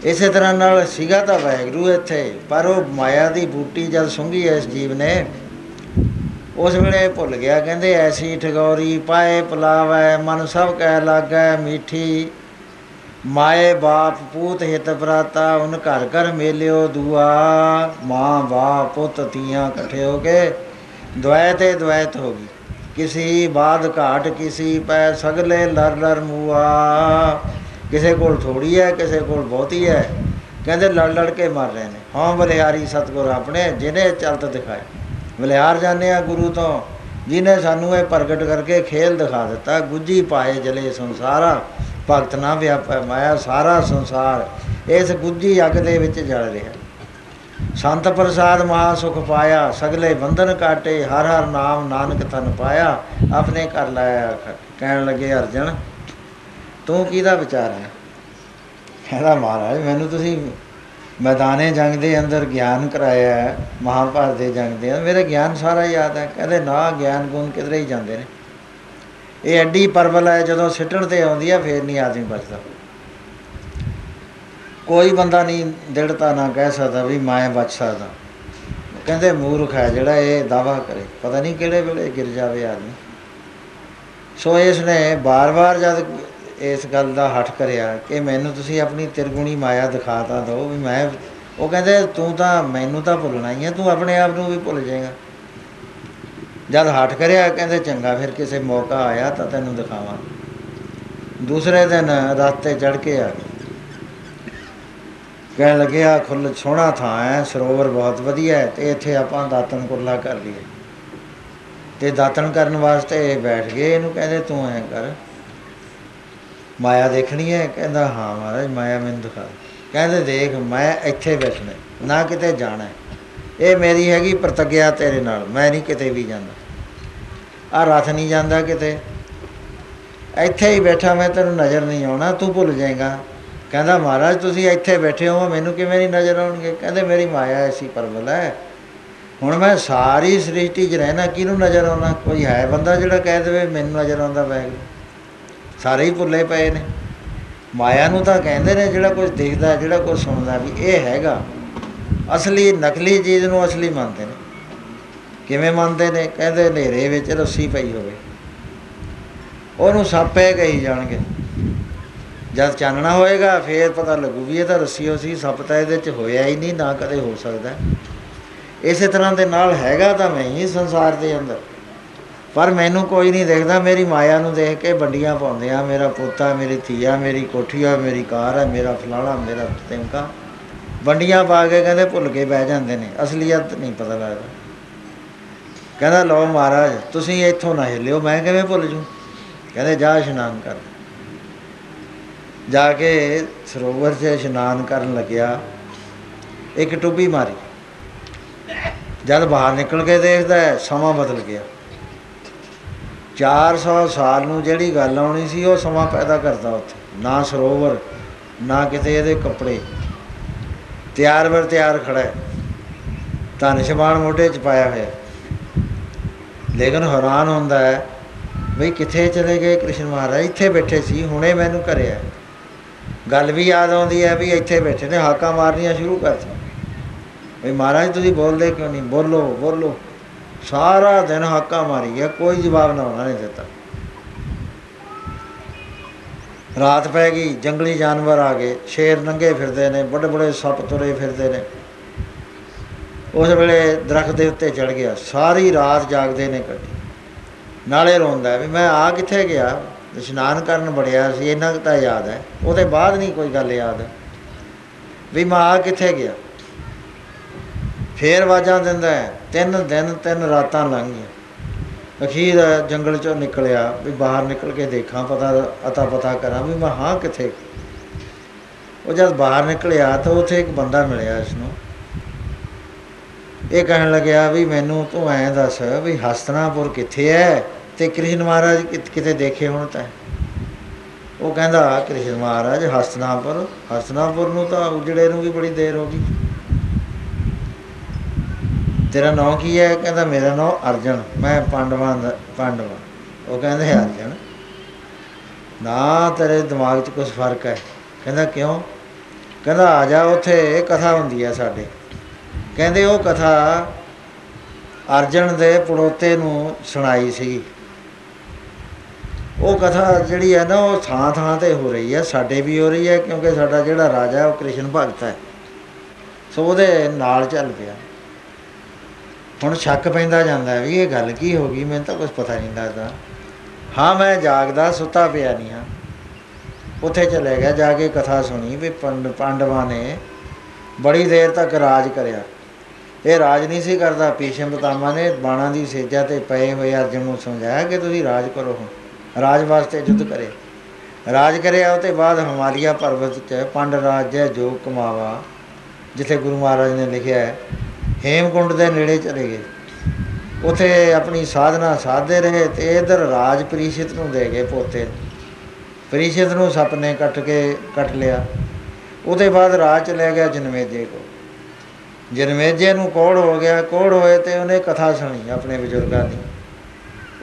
ਇਸੇ ਤਰ੍ਹਾਂ ਨਾਲ ਸੀਗਾ ਤਾਂ ਵਾਹਿਗੁਰੂ ਇੱਥੇ, ਪਰ ਉਹ ਮਾਇਆ ਦੀ ਬੂਟੀ ਜਦ ਸੁੰਘੀ ਇਸ ਜੀਵ ਨੇ, ਉਸ ਵੇਲੇ ਭੁੱਲ ਗਿਆ। ਕਹਿੰਦੇ ਐਸੀ ਠਗੌਰੀ ਪਾਏ ਪਲਾਵੈ, ਮਨ ਸਭ ਕਹਿ ਲਾਗੈ ਮੀਠੀ। ਮਾਏ ਬਾਪ ਪੂਤ ਹਿਤ ਭਰਾਤਾ, ਉਹਨ ਘਰ ਘਰ ਮੇਲਿਓ ਦੂਆ। ਮਾਂ ਬਾਪ ਪੁੱਤ ਧੀਆਂ ਇਕੱਠੇ ਹੋ ਕੇ ਦਵੈਤ ਦਵੈਤ ਹੋ ਗਈ। ਕਿਸੀ ਬਾਦ ਘਾਟ ਕਿਸੀ ਪੈ, ਸਗਲੇ ਲਰ ਲਰ ਮੂਆ। ਕਿਸੇ ਕੋਲ ਥੋੜ੍ਹੀ ਹੈ, ਕਿਸੇ ਕੋਲ ਬਹੁਤੀ ਹੈ। ਕਹਿੰਦੇ ਲੜ ਲੜ ਕੇ ਮਰ ਰਹੇ ਨੇ। ਹਾਂ ਬਲਿਹਾਰੀ ਸਤਿਗੁਰ ਆਪਣੇ ਜਿਹਨੇ ਚਲਤ ਦਿਖਾਏ। ਬਲਿਹਾਰ ਜਾਂਦੇ ਆ ਗੁਰੂ ਤੋਂ, ਜਿਹਨੇ ਸਾਨੂੰ ਇਹ ਪ੍ਰਗਟ ਕਰਕੇ ਖੇਲ ਦਿਖਾ ਦਿੱਤਾ। ਗੁੱਜੀ ਪਾਏ ਜਲੇ ਸੰਸਾਰਾ, ਭਗਤ ਨਾ ਵਿਆਪੈ ਮਾਇਆ। ਸਾਰਾ ਸੰਸਾਰ ਇਸ ਗੁੱਜੀ ਅੱਗ ਦੇ ਵਿੱਚ ਜਲ ਰਿਹਾ। ਸੰਤ ਪ੍ਰਸਾਦ ਮਹਾ ਸੁਖ ਪਾਇਆ, ਸਗਲੇ ਬੰਧਨ ਕਾਟੇ। ਹਰ ਹਰ ਨਾਮ ਨਾਨਕ ਤਨ ਪਾਇਆ, ਆਪਣੇ ਕਰ ਲਾਇਆ। ਕਹਿਣ ਲੱਗੇ ਅਰਜਨ ਤੂੰ ਕਿਹਦਾ ਵਿਚਾਰ ਹੈ? ਕਹਿੰਦਾ ਮਹਾਰਾਜ ਮੈਨੂੰ ਤੁਸੀਂ ਮੈਦਾਨੇ ਜੰਗ ਦੇ ਅੰਦਰ ਗਿਆਨ ਕਰਾਇਆ ਹੈ, ਮਹਾਭਾਰਤ ਦੇ ਜੰਗ ਦੇ ਅੰਦਰ, ਮੇਰਾ ਗਿਆਨ ਸਾਰਾ ਯਾਦ ਹੈ। ਕਹਿੰਦੇ ਨਾ ਗਿਆਨ ਗੁਣ ਕਿਧਰੇ ਹੀ ਜਾਂਦੇ ਨੇ। ਇਹ ਐਡੀ ਪਰਬਲ ਹੈ, ਜਦੋਂ ਸਿੱਟਣ 'ਤੇ ਆਉਂਦੀ ਹੈ ਫਿਰ ਨਹੀਂ ਆਦਮੀ ਬਚਦਾ। ਕੋਈ ਬੰਦਾ ਨਹੀਂ ਦ੍ਰਿੜਤਾ ਨਾ ਕਹਿ ਸਕਦਾ ਵੀ ਮੈਂ ਬਚ ਸਕਦਾ। ਕਹਿੰਦੇ ਮੂਰਖ ਹੈ ਜਿਹੜਾ ਇਹ ਦਾਅਵਾ ਕਰੇ, ਪਤਾ ਨਹੀਂ ਕਿਹੜੇ ਵੇਲੇ ਗਿਰ ਜਾਵੇ ਆਦਮੀ। ਸੋ ਇਸ ਨੇ ਵਾਰ ਜਦ ਇਸ ਗੱਲ ਦਾ ਹੱਠ ਕਰਿਆ ਕਿ ਮੈਨੂੰ ਤੁਸੀਂ ਆਪਣੀ ਤਿਰਗੁਣੀ ਮਾਇਆ ਦਿਖਾ ਤਾਂ ਦਿਓ ਵੀ ਮੈਂ, ਉਹ ਕਹਿੰਦੇ ਤੂੰ ਤਾਂ ਮੈਨੂੰ ਤਾਂ ਭੁੱਲਣਾ ਹੀ ਹੈ, ਤੂੰ ਆਪਣੇ ਆਪ ਨੂੰ ਵੀ ਭੁੱਲ ਜਾਏਗਾ। ਜਦ ਹੱਠ ਕਰਿਆ ਕਹਿੰਦੇ ਚੰਗਾ ਫਿਰ ਕਿਸੇ ਮੌਕਾ ਆਇਆ ਤਾਂ ਤੈਨੂੰ ਦਿਖਾਵਾਂ। ਦੂਸਰੇ ਦਿਨ ਰਸਤੇ ਚੜ੍ਹ ਕੇ ਆ ਗਏ। ਕਹਿਣ ਲੱਗੇ ਆ ਸੋਹਣਾ ਥਾਂ ਹੈ, ਸਰੋਵਰ ਬਹੁਤ ਵਧੀਆ ਹੈ, ਅਤੇ ਇੱਥੇ ਆਪਾਂ ਦਾਤਣ ਕੁਰਲਾ ਕਰ ਲਈਏ। ਅਤੇ ਦਾਤਣ ਕਰਨ ਵਾਸਤੇ ਬੈਠ ਗਏ। ਇਹਨੂੰ ਕਹਿੰਦੇ ਤੂੰ ਐਂ ਕਰ, ਮਾਇਆ ਦੇਖਣੀ ਹੈ? ਕਹਿੰਦਾ ਹਾਂ ਮਹਾਰਾਜ ਮਾਇਆ ਮੈਨੂੰ ਦਿਖਾ। ਕਹਿੰਦੇ ਦੇਖ ਮੈਂ ਇੱਥੇ ਬੈਠਣਾ, ਨਾ ਕਿਤੇ ਜਾਣਾ। ਇਹ ਮੇਰੀ ਹੈਗੀ ਪ੍ਰਤਿਗਿਆ ਤੇਰੇ ਨਾਲ, ਮੈਂ ਨਹੀਂ ਕਿਤੇ ਵੀ ਜਾਂਦਾ। ਆਹ ਰੱਥ ਨਹੀਂ ਜਾਂਦਾ ਕਿਤੇ, ਇੱਥੇ ਹੀ ਬੈਠਾ ਮੈਂ, ਤੈਨੂੰ ਨਜ਼ਰ ਨਹੀਂ ਆਉਣਾ, ਤੂੰ ਭੁੱਲ ਜਾਏਗਾ। ਕਹਿੰਦਾ ਮਹਾਰਾਜ ਤੁਸੀਂ ਇੱਥੇ ਬੈਠੇ ਹੋ, ਮੈਨੂੰ ਕਿਵੇਂ ਨਹੀਂ ਨਜ਼ਰ ਆਉਣਗੇ? ਕਹਿੰਦੇ ਮੇਰੀ ਮਾਇਆ ਐਸੀ ਪਰਬਲ ਹੈ, ਹੁਣ ਮੈਂ ਸਾਰੀ ਸ੍ਰਿਸ਼ਟੀ 'ਚ ਰਹਿਣਾ, ਕਿਹਨੂੰ ਨਜ਼ਰ ਆਉਣਾ? ਕੋਈ ਹੈ ਬੰਦਾ ਜਿਹੜਾ ਕਹਿ ਦੇਵੇ ਮੈਨੂੰ ਨਜ਼ਰ ਆਉਂਦਾ ਵਾਹਿਗੁਰੂ? ਸਾਰੇ ਹੀ ਭੁੱਲੇ ਪਏ ਨੇ। ਮਾਇਆ ਨੂੰ ਤਾਂ ਕਹਿੰਦੇ ਨੇ ਜਿਹੜਾ ਕੁਝ ਦਿਖਦਾ, ਜਿਹੜਾ ਕੁਝ ਸੁਣਦਾ ਵੀ ਇਹ ਹੈਗਾ। ਅਸਲੀ ਨਕਲੀ ਚੀਜ਼ ਨੂੰ ਅਸਲੀ ਮੰਨਦੇ ਨੇ। ਕਿਵੇਂ ਮੰਨਦੇ ਨੇ? ਕਹਿੰਦੇ ਹਨੇਰੇ ਵਿੱਚ ਰੱਸੀ ਪਈ ਹੋਵੇ, ਉਹਨੂੰ ਸੱਪੇ ਕਹੀ ਜਾਣਗੇ। ਜਦ ਚਾਨਣਾ ਹੋਏਗਾ ਫਿਰ ਪਤਾ ਲੱਗੂ ਵੀ ਇਹ ਤਾਂ ਰੱਸੀ ਹੋ ਸੀ, ਸੱਪ ਤਾਂ ਇਹਦੇ 'ਚ ਹੋਇਆ ਹੀ ਨਹੀਂ, ਨਾ ਕਦੇ ਹੋ ਸਕਦਾ। ਇਸੇ ਤਰ੍ਹਾਂ ਦੇ ਨਾਲ ਹੈਗਾ ਤਾਂ ਮੈਂ ਹੀ ਸੰਸਾਰ ਦੇ ਅੰਦਰ, ਪਰ ਮੈਨੂੰ ਕੋਈ ਨਹੀਂ ਦੇਖਦਾ। ਮੇਰੀ ਮਾਇਆ ਨੂੰ ਦੇਖ ਕੇ ਵੰਡੀਆਂ ਪਾਉਂਦੇ ਆ, ਮੇਰਾ ਪੋਤਾ, ਮੇਰੀ ਧੀਆ, ਮੇਰੀ ਕੋਠੀ ਆ, ਮੇਰੀ ਕਾਰ ਹੈ, ਮੇਰਾ ਫਲਾਣਾ, ਮੇਰਾ ਤਿਮਕਾ। ਵੰਡੀਆਂ ਪਾ ਕੇ ਕਹਿੰਦੇ ਭੁੱਲ ਕੇ ਬਹਿ ਜਾਂਦੇ ਨੇ, ਅਸਲੀਅਤ ਨਹੀਂ ਪਤਾ ਲੱਗਦਾ। ਕਹਿੰਦਾ ਲਓ ਮਹਾਰਾਜ ਤੁਸੀਂ ਇੱਥੋਂ ਨਾ ਹਿੱਲਿਓ, ਮੈਂ ਕਿਵੇਂ ਭੁੱਲ ਜੂ? ਕਹਿੰਦੇ ਜਾ ਇਸ਼ਨਾਨ ਕਰ। ਜਾ ਕੇ ਸਰੋਵਰ 'ਚ ਇਸ਼ਨਾਨ ਕਰਨ ਲੱਗਿਆ, ਇੱਕ ਟੁੱਬੀ ਮਾਰੀ। ਜਦ ਬਾਹਰ ਨਿਕਲ ਕੇ ਦੇਖਦਾ ਸਮਾਂ ਬਦਲ ਗਿਆ। 400 ਸਾਲ ਨੂੰ ਜਿਹੜੀ ਗੱਲ ਆਉਣੀ ਸੀ ਉਹ ਸਮਾਂ ਪੈਦਾ ਕਰਦਾ ਉੱਥੇ। ਨਾ ਸਰੋਵਰ, ਨਾ ਕਿਤੇ ਇਹਦੇ ਕੱਪੜੇ, ਤਿਆਰ ਬਰ ਤਿਆਰ ਖੜ੍ਹਾ ਹੈ, ਧਨ ਸ਼ਮਾਨ ਮੋਢੇ 'ਚ ਪਾਇਆ ਹੋਇਆ। ਲੇਕਿਨ ਹੈਰਾਨ ਹੁੰਦਾ ਹੈ ਬਈ ਕਿੱਥੇ ਚਲੇ ਗਏ ਕ੍ਰਿਸ਼ਨ ਮਹਾਰਾਜ? ਇੱਥੇ ਬੈਠੇ ਸੀ, ਹੁਣੇ ਮੈਨੂੰ ਕਰਿਆ। ਗੱਲ ਵੀ ਯਾਦ ਆਉਂਦੀ ਹੈ ਵੀ ਇੱਥੇ ਬੈਠੇ ਨੇ, ਹਾਕਾਂ ਮਾਰਨੀਆਂ ਸ਼ੁਰੂ ਕਰਤੀਆਂ ਵੀ ਮਹਾਰਾਜ ਤੁਸੀਂ ਬੋਲਦੇ ਕਿਉਂ ਨਹੀਂ? ਬੋਲੋ ਬੋਲੋ। ਸਾਰਾ ਦਿਨ ਹਾਕਾ ਮਾਰੀ ਗਿਆ, ਕੋਈ ਜਵਾਬ ਨਾ ਉਹਨਾਂ ਨੇ ਦਿੱਤਾ। ਰਾਤ ਪੈ ਗਈ, ਜੰਗਲੀ ਜਾਨਵਰ ਆ ਗਏ, ਸ਼ੇਰ ਨੰਗੇ ਫਿਰਦੇ ਨੇ, ਵੱਡੇ ਵੱਡੇ ਸੱਪ ਤੁਰੇ ਫਿਰਦੇ ਨੇ। ਉਸ ਵੇਲੇ ਦਰਖਤ ਦੇ ਉੱਤੇ ਚੜ੍ਹ ਗਿਆ, ਸਾਰੀ ਰਾਤ ਜਾਗਦੇ ਨੇ ਕੱਢੀ। ਨਾਲੇ ਰੋਂਦਾ ਵੀ ਮੈਂ ਆ ਕਿੱਥੇ ਗਿਆ, ਇਸ਼ਨਾਨ ਕਰਨ ਬੜਿਆ ਸੀ, ਇੰਨਾ ਕੁ ਤਾਂ ਯਾਦ ਹੈ, ਉਹਦੇ ਬਾਅਦ ਨਹੀਂ ਕੋਈ ਗੱਲ ਯਾਦ ਵੀ ਮੈਂ ਆ ਕਿੱਥੇ ਗਿਆ। ਫੇਰ ਆਵਾਜ਼ਾਂ ਦਿੰਦਾ, 3 ਦਿਨ 3 ਰਾਤਾਂ ਲੰਘ ਗਈਆਂ। ਅਖੀਰ ਜੰਗਲ 'ਚੋਂ ਨਿਕਲਿਆ ਵੀ ਬਾਹਰ ਨਿਕਲ ਕੇ ਦੇਖਾਂ, ਅਤਾ ਪਤਾ ਕਰਾਂ ਵੀ ਮੈਂ ਹਾਂ ਕਿੱਥੇ। ਉਹ ਜਦ ਬਾਹਰ ਨਿਕਲਿਆ ਤਾਂ ਉੱਥੇ ਇੱਕ ਬੰਦਾ ਮਿਲਿਆ ਇਸਨੂੰ। ਇਹ ਕਹਿਣ ਲੱਗਿਆ ਵੀ ਮੈਨੂੰ ਤੂੰ ਐਂ ਦੱਸ ਵੀ ਹਸਤਨਾਪੁਰ ਕਿੱਥੇ ਹੈ ਅਤੇ ਕ੍ਰਿਸ਼ਨ ਮਹਾਰਾਜ ਕਿਤੇ ਦੇਖੇ ਹੁਣ ਤਾਂ। ਉਹ ਕਹਿੰਦਾ ਕ੍ਰਿਸ਼ਨ ਮਹਾਰਾਜ ਹਸਤਨਾਪੁਰ ਨੂੰ ਤਾਂ ਉਜੜੇ ਨੂੰ ਵੀ ਬੜੀ ਦੇਰ ਹੋ ਗਈ। ਤੇਰਾ ਨਾਂ ਕੀ ਹੈ? ਕਹਿੰਦਾ ਮੇਰਾ ਨਾਂ ਅਰਜਨ, ਮੈਂ ਪਾਂਡਵਾਂ ਦਾ ਪਾਂਡਵਾ। ਉਹ ਕਹਿੰਦੇ ਅਰਜਨ ਨਾ, ਤੇਰੇ ਦਿਮਾਗ 'ਚ ਕੁਛ ਫਰਕ ਹੈ। ਕਹਿੰਦਾ ਕਿਉਂ? ਕਹਿੰਦਾ ਆ ਜਾ, ਉੱਥੇ ਕਥਾ ਹੁੰਦੀ ਹੈ ਸਾਡੇ। ਕਹਿੰਦੇ ਉਹ ਕਥਾ ਅਰਜਨ ਦੇ ਪੜੋਤੇ ਨੂੰ ਸੁਣਾਈ ਸੀਗੀ। ਉਹ ਕਥਾ ਜਿਹੜੀ ਹੈ ਨਾ ਉਹ ਥਾਂ ਥਾਂ 'ਤੇ ਹੋ ਰਹੀ ਹੈ, ਸਾਡੇ ਵੀ ਹੋ ਰਹੀ ਹੈ, ਕਿਉਂਕਿ ਸਾਡਾ ਜਿਹੜਾ ਰਾਜਾ ਉਹ ਕ੍ਰਿਸ਼ਨ ਭਗਤ ਹੈ, ਸੋ ਉਹਦੇ ਨਾਲ ਚੱਲ ਪਿਆ। ਹੁਣ ਸ਼ੱਕ ਪੈਂਦਾ ਜਾਂਦਾ ਵੀ ਇਹ ਗੱਲ ਕੀ ਹੋ ਗਈ, ਮੈਨੂੰ ਤਾਂ ਕੁਛ ਪਤਾ ਨਹੀਂ ਲੱਗਦਾ। ਹਾਂ ਮੈਂ ਜਾਗਦਾ, ਸੁੱਤਾ ਪਿਆ ਨਹੀਂ ਹਾਂ। ਉੱਥੇ ਚਲੇ ਗਿਆ, ਜਾ ਕੇ ਕਥਾ ਸੁਣੀ ਵੀ ਪਾਂਡਵਾਂ ਨੇ ਬੜੀ ਦੇਰ ਤੱਕ ਰਾਜ ਕਰਿਆ। ਇਹ ਰਾਜ ਨਹੀਂ ਸੀ ਕਰਦਾ। ਭੀਸ਼ਮ ਪਿਤਾਮਾ ਨੇ ਬਾਣਾਂ ਦੀ ਸੇਜਾ 'ਤੇ ਪਏ ਹੋਏ ਅਰਜਨ ਨੂੰ ਸਮਝਾਇਆ ਕਿ ਤੁਸੀਂ ਰਾਜ ਕਰੋ। ਹੁਣ ਰਾਜ ਵਾਸਤੇ ਯੁੱਧ ਕਰੇ, ਰਾਜ ਕਰਿਆ। ਉਹ ਤੋਂ ਬਾਅਦ ਹਿਮਾਲਿਆ ਪਰਬਤ 'ਚ ਪੰਡ ਰਾਜ ਜੈ ਜੋਗ ਕਮਾਵਾ, ਜਿੱਥੇ ਗੁਰੂ ਮਹਾਰਾਜ ਨੇ ਲਿਖਿਆ ਹੈ, ਹੇਮਕੁੰਡ ਦੇ ਨੇੜੇ ਚਲੇ ਗਏ। ਉੱਥੇ ਆਪਣੀ ਸਾਧਨਾ ਸਾਧਦੇ ਰਹੇ ਅਤੇ ਇੱਧਰ ਰਾਜ ਪ੍ਰੀਸ਼ਿਤ ਨੂੰ ਦੇ ਗਏ ਪੋਤੇ। ਪ੍ਰੀਸ਼ਿਤ ਨੂੰ ਸੱਪ ਨੇ ਕੱਟ ਲਿਆ। ਉਹਦੇ ਬਾਅਦ ਰਾਜ ਚਲਿਆ ਗਿਆ ਜਨਮੇਜੇ ਕੋਲ। ਜਨਮੇਜੇ ਨੂੰ ਕੋਹੜ ਹੋ ਗਿਆ। ਕੋਹੜ ਹੋਏ ਅਤੇ ਉਹਨੇ ਕਥਾ ਸੁਣੀ ਆਪਣੇ ਬਜ਼ੁਰਗਾਂ ਦੀ।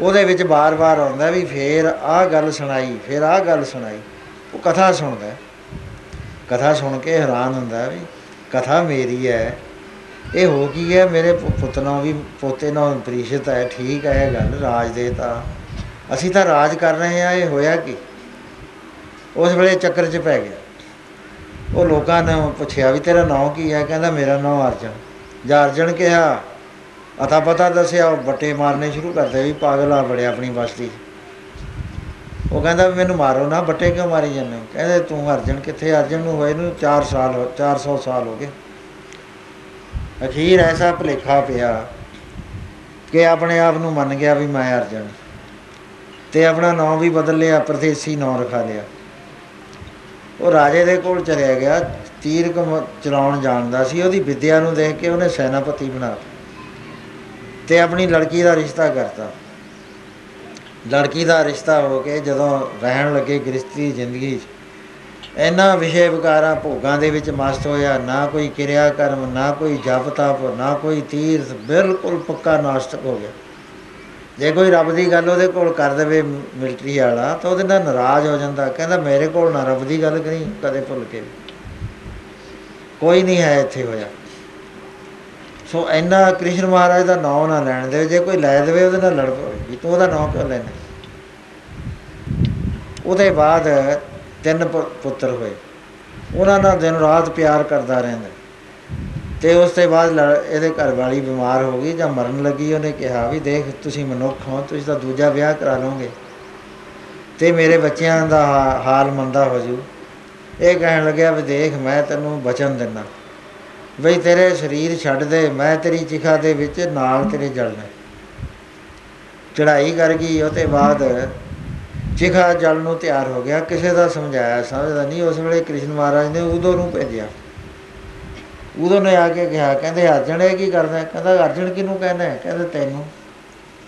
ਉਹਦੇ ਵਿੱਚ ਵਾਰ ਆਉਂਦਾ ਵੀ ਫੇਰ ਆਹ ਗੱਲ ਸੁਣਾਈ, ਫਿਰ ਆਹ ਗੱਲ ਸੁਣਾਈ। ਉਹ ਕਥਾ ਸੁਣਦਾ, ਕਥਾ ਸੁਣ ਕੇ ਹੈਰਾਨ ਹੁੰਦਾ ਵੀ ਕਥਾ ਮੇਰੀ ਹੈ, ਇਹ ਹੋ ਕੀ ਹੈ, ਮੇਰੇ ਪੁੱਤ ਨਾਲ ਵੀ ਪੋਤੇ ਨਾਲ ਪ੍ਰੀਸ਼ਿਤ ਹੈ, ਠੀਕ ਹੈ ਇਹ ਗੱਲ, ਰਾਜ ਦੇ ਤਾਂ ਅਸੀਂ ਤਾਂ ਰਾਜ ਕਰ ਰਹੇ ਹਾਂ, ਇਹ ਹੋਇਆ ਕੀ? ਉਸ ਵੇਲੇ ਚੱਕਰ 'ਚ ਪੈ ਗਿਆ। ਉਹ ਲੋਕਾਂ ਨੇ ਪੁੱਛਿਆ ਵੀ ਤੇਰਾ ਨਾਂ ਕੀ ਹੈ? ਕਹਿੰਦਾ ਮੇਰਾ ਨਾਂ ਅਰਜਨ। ਜਾਂ ਅਰਜਨ ਕਿਹਾ, ਅਤਾ ਪਤਾ ਦੱਸਿਆ, ਉਹ ਬੱਟੇ ਮਾਰਨੇ ਸ਼ੁਰੂ ਕਰਦੇ ਵੀ ਪਾਗਲ ਆ ਬੜਿਆ ਆਪਣੀ ਬਸਤੀ। ਉਹ ਕਹਿੰਦਾ ਵੀ ਮੈਨੂੰ ਮਾਰੋ ਨਾ, ਬੱਟੇ ਕਿਉਂ ਮਾਰੀ ਜਾਂਦੇ ਹੋ? ਕਹਿੰਦੇ ਤੂੰ ਅਰਜਨ ਕਿੱਥੇ? ਅਰਜਨ ਨੂੰ ਹੋਏ ਨੂੰ 400 ਸਾਲ ਹੋ ਗਏ। ਅਖੀਰ ਐਸਾ ਭੁਲੇਖਾ ਪਿਆ ਕਿ ਆਪਣੇ ਆਪ ਨੂੰ ਮੰਨ ਗਿਆ ਵੀ ਮੈਂ ਅਰਜਨ, ਅਤੇ ਆਪਣਾ ਨਾਂ ਵੀ ਬਦਲ ਲਿਆ, ਪਰਦੇਸੀ ਨਾਂ ਰਖਾ ਲਿਆ। ਉਹ ਰਾਜੇ ਦੇ ਕੋਲ ਚਲਿਆ ਗਿਆ, ਤੀਰ ਚਲਾਉਣ ਜਾਣਦਾ ਸੀ। ਉਹਦੀ ਵਿੱਦਿਆ ਨੂੰ ਦੇਖ ਕੇ ਉਹਨੇ ਸੈਨਾਪਤੀ ਬਣਾ ਅਤੇ ਆਪਣੀ ਲੜਕੀ ਦਾ ਰਿਸ਼ਤਾ ਕਰਤਾ। ਲੜਕੀ ਦਾ ਰਿਸ਼ਤਾ ਹੋ ਕੇ ਜਦੋਂ ਰਹਿਣ ਲੱਗੇ ਗ੍ਰਸਤੀ ਜ਼ਿੰਦਗੀ 'ਚ, ਇਹਨਾਂ ਵਿਸ਼ੇ ਵਿਕਾਰਾਂ ਭੋਗਾਂ ਦੇ ਵਿੱਚ ਮਸਤ ਹੋਇਆ। ਨਾ ਕੋਈ ਕਿਰਿਆ ਕਰਮ, ਨਾ ਕੋਈ ਜਪ ਤਪ, ਨਾ ਕੋਈ ਤੀਰਥ, ਬਿਲਕੁਲ ਪੱਕਾ ਨਾਸਤਕ ਹੋ ਗਿਆ। ਜੇ ਕੋਈ ਰੱਬ ਦੀ ਗੱਲ ਉਹਦੇ ਕੋਲ ਕਰ ਦੇਵੇ ਮਿਲਟਰੀ ਵਾਲਾ, ਤਾਂ ਉਹਦੇ ਨਾਲ ਨਾਰਾਜ਼ ਹੋ ਜਾਂਦਾ। ਕਹਿੰਦਾ ਮੇਰੇ ਕੋਲ ਨਾ ਰੱਬ ਦੀ ਗੱਲ ਕਰੀ ਕਦੇ ਭੁੱਲ ਕੇ, ਕੋਈ ਨਹੀਂ ਹੈ ਇੱਥੇ ਹੋਇਆ। ਸੋ ਇੰਨਾ ਕ੍ਰਿਸ਼ਨ ਮਹਾਰਾਜ ਦਾ ਨਾਂ ਨਾ ਲੈਣ ਦੇਵੇ। ਜੇ ਕੋਈ ਲੈ ਦੇਵੇ ਉਹਦੇ ਨਾਲ ਲੜ ਪਵੇ ਵੀ ਤੂੰ ਉਹਦਾ ਨਾਂ ਕਿਉਂ ਲੈਣਾ। ਉਹਦੇ ਬਾਅਦ 3 ਪੁੱਤਰ ਹੋਏ। ਉਹਨਾਂ ਨਾਲ ਦਿਨ ਰਾਤ ਪਿਆਰ ਕਰਦਾ ਰਹਿੰਦਾ। ਅਤੇ ਉਸ ਤੋਂ ਬਾਅਦ ਇਹਦੇ ਘਰ ਵਾਲੀ ਬਿਮਾਰ ਹੋ ਗਈ ਜਾਂ ਮਰਨ ਲੱਗੀ। ਉਹਨੇ ਕਿਹਾ ਵੀ ਦੇਖ ਤੁਸੀਂ ਮਨੁੱਖ ਹੋ, ਤੁਸੀਂ ਤਾਂ ਦੂਜਾ ਵਿਆਹ ਕਰਾ ਲਓਗੇ ਅਤੇ ਮੇਰੇ ਬੱਚਿਆਂ ਦਾ ਹਾਲ ਮੰਦਾ ਹੋ ਜੂ। ਇਹ ਕਹਿਣ ਲੱਗਿਆ ਵੀ ਦੇਖ ਮੈਂ ਤੈਨੂੰ ਵਚਨ ਦਿੰਦਾ ਬਈ ਤੇਰੇ ਸਰੀਰ ਛੱਡ ਦੇ, ਮੈਂ ਤੇਰੀ ਚਿਖਾ ਦੇ ਵਿੱਚ ਨਾਲ ਤੇਰੇ ਜਲਣਾ। ਚੜ੍ਹਾਈ ਕਰ ਗਈ। ਉਹ ਤੋਂ ਬਾਅਦ ਚਿਖਾ ਜਲ ਨੂੰ ਤਿਆਰ ਹੋ ਗਿਆ। ਕਿਸੇ ਦਾ ਸਮਝਾਇਆ ਸਮਝਦਾ ਨਹੀਂ। ਉਸ ਵੇਲੇ ਕ੍ਰਿਸ਼ਨ ਮਹਾਰਾਜ ਨੇ ਉਦੋਂ ਨੂੰ ਭੇਜਿਆ। ਉਦੋਂ ਨੇ ਆ ਕੇ ਕਿਹਾ, ਕਹਿੰਦੇ ਅਰਜਨ ਇਹ ਕੀ ਕਰਦਾ? ਕਹਿੰਦਾ ਅਰਜਨ ਕਿਹਨੂੰ ਕਹਿੰਦਾ? ਕਹਿੰਦਾ ਤੈਨੂੰ।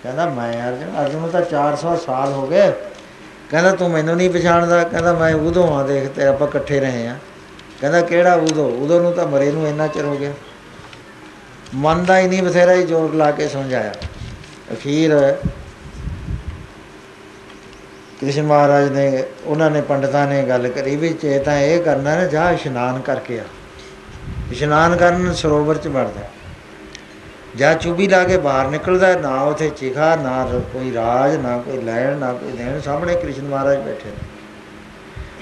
ਕਹਿੰਦਾ ਮੈਂ ਅਰਜਨ? ਅਰਜਨ ਨੂੰ ਤਾਂ 400 ਸਾਲ ਹੋ ਗਏ। ਕਹਿੰਦਾ ਤੂੰ ਮੈਨੂੰ ਨਹੀਂ ਪਛਾਣਦਾ? ਕਹਿੰਦਾ ਮੈਂ ਉਦੋਂ ਹਾਂ, ਦੇਖ ਤੇ ਆਪਾਂ ਇਕੱਠੇ ਰਹੇ ਹਾਂ। ਕਹਿੰਦਾ ਕਿਹੜਾ ਉਦੋਂ? ਉਦੋਂ ਨੂੰ ਤਾਂ ਮਰੇ ਨੂੰ ਇੰਨਾ ਚਿਰ ਹੋ ਗਿਆ। ਮੰਨਦਾ ਹੀ ਨਹੀਂ, ਬਥੇਰਾ ਹੀ ਜ਼ੋਰ ਲਾ ਕੇ ਸਮਝਾਇਆ। ਅਖੀਰ ਕ੍ਰਿਸ਼ਨ ਮਹਾਰਾਜ ਨੇ, ਉਹਨਾਂ ਨੇ ਪੰਡਤਾਂ ਨੇ ਗੱਲ ਕਰੀ ਵੀ ਜੇ ਤਾਂ ਇਹ ਕਰਨਾ ਨਾ, ਜਾ ਇਸ਼ਨਾਨ ਕਰਕੇ ਆ। ਇਸ਼ਨਾਨ ਕਰਨ ਸਰੋਵਰ 'ਚ ਵੜਦਾ। ਜਾਂ ਚੁੱਭੀ ਲਾ ਕੇ ਬਾਹਰ ਨਿਕਲਦਾ, ਨਾ ਉੱਥੇ ਚਿਖਾ, ਨਾ ਕੋਈ ਰਾਜ, ਨਾ ਕੋਈ ਲੈਣ, ਨਾ ਕੋਈ ਦੇਣ। ਸਾਹਮਣੇ ਕ੍ਰਿਸ਼ਨ ਮਹਾਰਾਜ ਬੈਠੇ ਨੇ।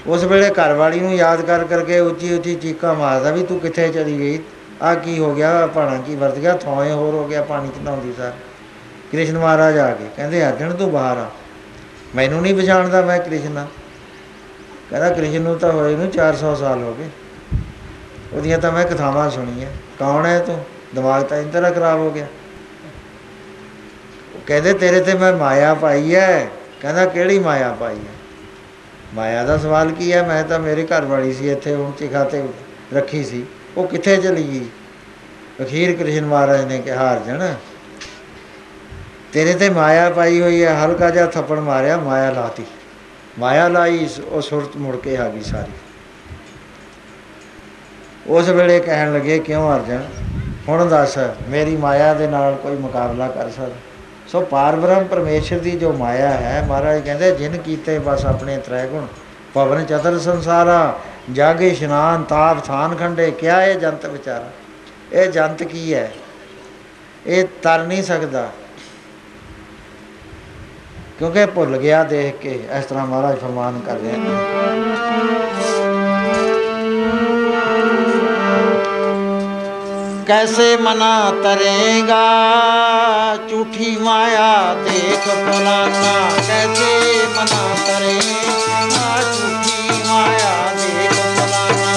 ਉਸ ਵੇਲੇ ਘਰ ਵਾਲੀ ਨੂੰ ਯਾਦ ਕਰ ਕਰਕੇ ਉੱਚੀ ਉੱਚੀ ਚੀਕਾਂ ਮਾਰਦਾ ਵੀ ਤੂੰ ਕਿੱਥੇ ਚਲੀ ਗਈ, ਆਹ ਕੀ ਹੋ ਗਿਆ, ਭਾਣਾ ਕੀ ਵਰਤ ਗਿਆ, ਥੋਏ ਹੋਰ ਹੋ ਗਿਆ ਪਾਣੀ 'ਚ ਨਹਾਉਂਦੀ ਸਾਰ। ਕ੍ਰਿਸ਼ਨ ਮਹਾਰਾਜ ਆ ਗਏ, ਕਹਿੰਦੇ ਅਰਜਨ ਤੂੰ ਬਾਹਰ ਆ, ਮੈਨੂੰ ਨਹੀਂ ਪਛਾਣਦਾ ਮੈਂ ਕ੍ਰਿਸ਼ਨ ਆ। ਕਹਿੰਦਾ ਕ੍ਰਿਸ਼ਨ ਨੂੰ ਤਾਂ ਹੋਏ ਨੂੰ 400 ਸਾਲ ਹੋ ਗਏ, ਉਹਦੀਆਂ ਤਾਂ ਮੈਂ ਕਥਾਵਾਂ ਸੁਣੀਆਂ, ਕੌਣ ਹੈ ਤੂੰ, ਦਿਮਾਗ ਤਾਂ ਇੰਨੀ ਤਰ੍ਹਾਂ ਖਰਾਬ ਹੋ ਗਿਆ। ਕਹਿੰਦੇ ਤੇਰੇ 'ਤੇ ਮੈਂ ਮਾਇਆ ਪਾਈ ਹੈ। ਕਹਿੰਦਾ ਕਿਹੜੀ ਮਾਇਆ ਪਾਈ ਹੈ, ਮਾਇਆ ਦਾ ਸਵਾਲ ਕੀ ਹੈ, ਮੈਂ ਤਾਂ ਮੇਰੇ ਘਰ ਵਾਲੀ ਸੀ ਇੱਥੇ ਹੁਣ ਚਿਖਾ 'ਤੇ ਰੱਖੀ ਸੀ, ਉਹ ਕਿੱਥੇ ਚਲੀ ਗਈ। ਅਖੀਰ ਕ੍ਰਿਸ਼ਨ ਮਹਾਰਾਜ ਨੇ ਕਿਹਾ ਅਰਜਨ ਤੇਰੇ 'ਤੇ ਮਾਇਆ ਪਾਈ ਹੋਈ ਹੈ। ਹਲਕਾ ਜਿਹਾ ਥੱਪੜ ਮਾਰਿਆ, ਮਾਇਆ ਲਾਤੀ, ਮਾਇਆ ਲਾਈ, ਉਹ ਸੁਰਤ ਮੁੜ ਕੇ ਆ ਗਈ ਸਾਰੀ। ਉਸ ਵੇਲੇ ਕਹਿਣ ਲੱਗੇ ਕਿਉਂ ਅਰਜਨ, ਹੁਣ ਦੱਸ ਮੇਰੀ ਮਾਇਆ ਦੇ ਨਾਲ ਕੋਈ ਮੁਕਾਬਲਾ ਕਰ ਸਕਦਾ। ਸੋ ਪਾਰ ਬ੍ਰਹਮ ਪਰਮੇਸ਼ਰ ਦੀ ਜੋ ਮਾਇਆ ਹੈ, ਮਹਾਰਾਜ ਕਹਿੰਦੇ ਜਿਨ ਕੀਤੇ ਬਸ ਆਪਣੇ ਤ੍ਰੈ ਗੁਣ, ਪਵਨ ਚਤਰ ਸੰਸਾਰਾ, ਜਗ ਇਸ਼ਨਾਨ ਤਾਪ ਥਾਨ ਖੰਡੇ। ਕਿਆ ਇਹ ਜੰਤ ਵਿਚਾਰਾ, ਇਹ ਜੰਤ ਕੀ ਹੈ, ਇਹ ਤਰ ਨਹੀਂ ਸਕਦਾ, ਕਿਉਂਕਿ ਭੁੱਲ ਗਿਆ ਦੇਖ ਕੇ। ਇਸ ਤਰ੍ਹਾਂ ਮਹਾਰਾਜ ਫਰਮਾਨ ਕਰ ਰਹੇ ਹਨ। कैसे मना तरेगा झूठी माया देख फलाना, कैसे मना तरेगा झूठी माया देख फलाना।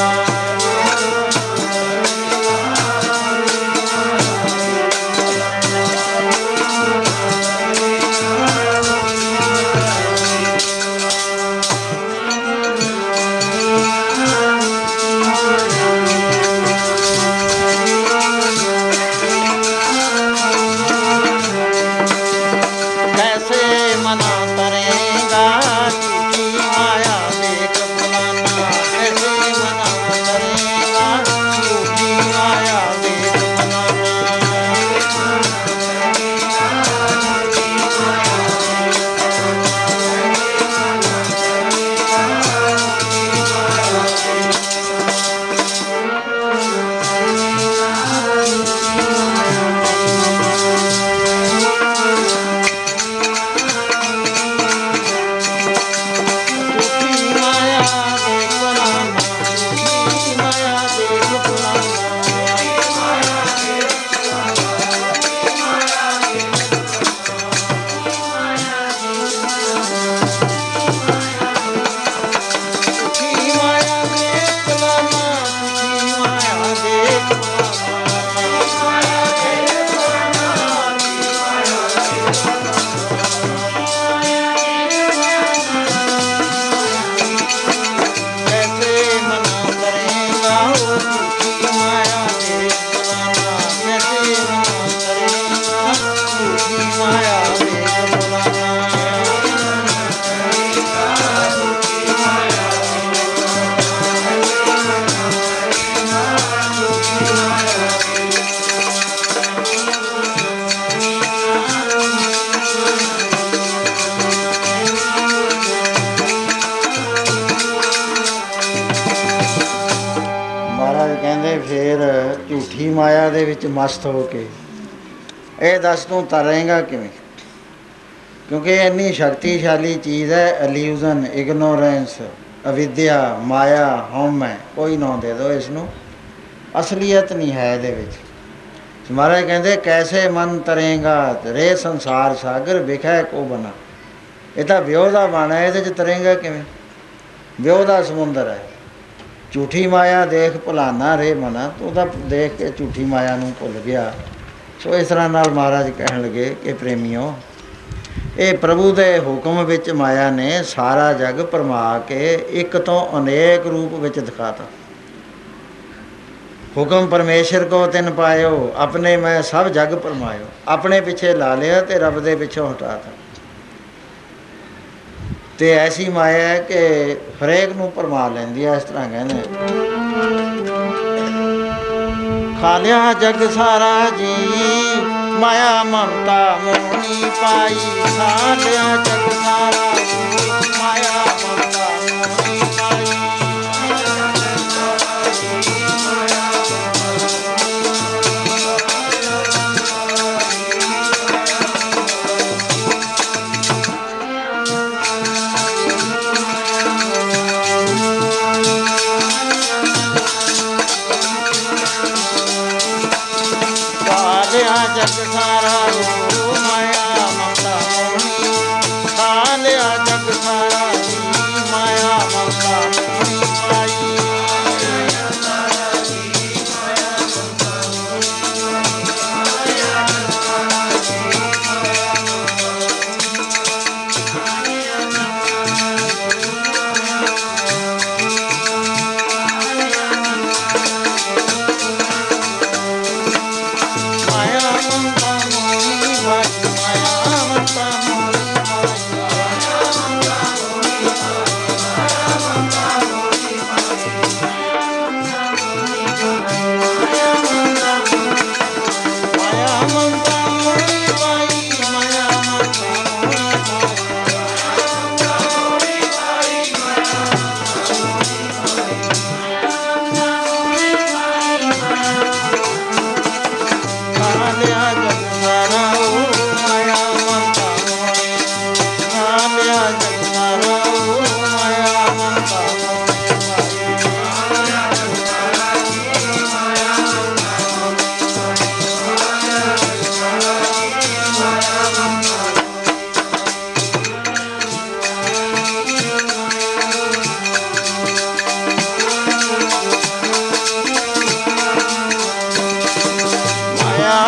ਝੂਠੀ ਮਾਇਆ ਦੇ ਵਿੱਚ ਮਸਤ ਹੋ ਕੇ ਇਹ ਦੱਸ ਤੂੰ ਤਰੇਂਗਾ ਕਿਵੇਂ, ਕਿਉਂਕਿ ਇੰਨੀ ਸ਼ਕਤੀਸ਼ਾਲੀ ਚੀਜ਼ ਹੈ। ਇਲੂਜ਼ਨ, ਇਗਨੋਰੈਂਸ, ਅਵਿਦਿਆ, ਮਾਇਆ, ਹਉਮੈ, ਕੋਈ ਨਾਂ ਦੇ ਦਿਓ ਇਸ ਨੂੰ, ਅਸਲੀਅਤ ਨਹੀਂ ਹੈ ਇਹਦੇ ਵਿੱਚ। ਮਹਾਰਾਜ ਕਹਿੰਦੇ ਕੈਸੇ ਮਨ ਤਰੇਂਗਾ ਰੇ ਸੰਸਾਰ ਸਾਗਰ ਵਿਖੇ ਕੋ ਬਣਾ। ਇਹ ਤਾਂ ਵਿਉਹ ਦਾ ਬਣ ਹੈ, ਇਹਦੇ 'ਚ ਤਰੇਂਗਾ ਕਿਵੇਂ, ਵਿਉਹ ਦਾ ਸਮੁੰਦਰ ਹੈ। ਝੂਠੀ ਮਾਇਆ ਦੇਖ ਭੁਲਾਨਾ ਰੇ ਮਨਾ, ਤੂੰ ਤਾਂ ਦੇਖ ਕੇ ਝੂਠੀ ਮਾਇਆ ਨੂੰ ਭੁੱਲ ਗਿਆ। ਸੋ ਇਸ ਤਰ੍ਹਾਂ ਨਾਲ ਮਹਾਰਾਜ ਕਹਿਣ ਲੱਗੇ ਕਿ ਪ੍ਰੇਮੀਓ, ਇਹ ਪ੍ਰਭੂ ਦੇ ਹੁਕਮ ਵਿੱਚ ਮਾਇਆ ਨੇ ਸਾਰਾ ਜਗ ਭਰਮਾ ਕੇ ਇੱਕ ਤੋਂ ਅਨੇਕ ਰੂਪ ਵਿੱਚ ਦਿਖਾਤਾ। ਹੁਕਮ ਪਰਮੇਸ਼ਰ ਕੋ ਤਿਨ ਪਾਇਓ, ਆਪਣੇ ਮੈਂ ਸਭ ਜਗ ਭਰਮਾਇਓ। ਆਪਣੇ ਪਿੱਛੇ ਲਾ ਲਿਆ ਅਤੇ ਰੱਬ ਦੇ ਪਿੱਛੋਂ ਹਟਾਤਾ। ਅਤੇ ਐਸੀ ਮਾਇਆ ਹੈ ਕਿ ਹਰੇਕ ਨੂੰ ਭਰਮਾ ਲੈਂਦੀ ਹੈ। ਇਸ ਤਰ੍ਹਾਂ ਕਹਿੰਦੇ ਖਾ ਲਿਆ ਜਗ ਸਾਰਾ ਜੀ, ਮਾਇਆ ਮਮਤਾ ਮੋਹਣੀ ਪਾਈ। ਖਾ ਲਿਆ ਜਗ ਸਾਰਾ ਜੀ, ਮਾਇਆ ਮਮਤਾ ਮੋਹਣੀ ਪਾਈ। जग सारा रो माया ममता मोहनी, खा लिया जग सारा माया ममता मोहनी पाई।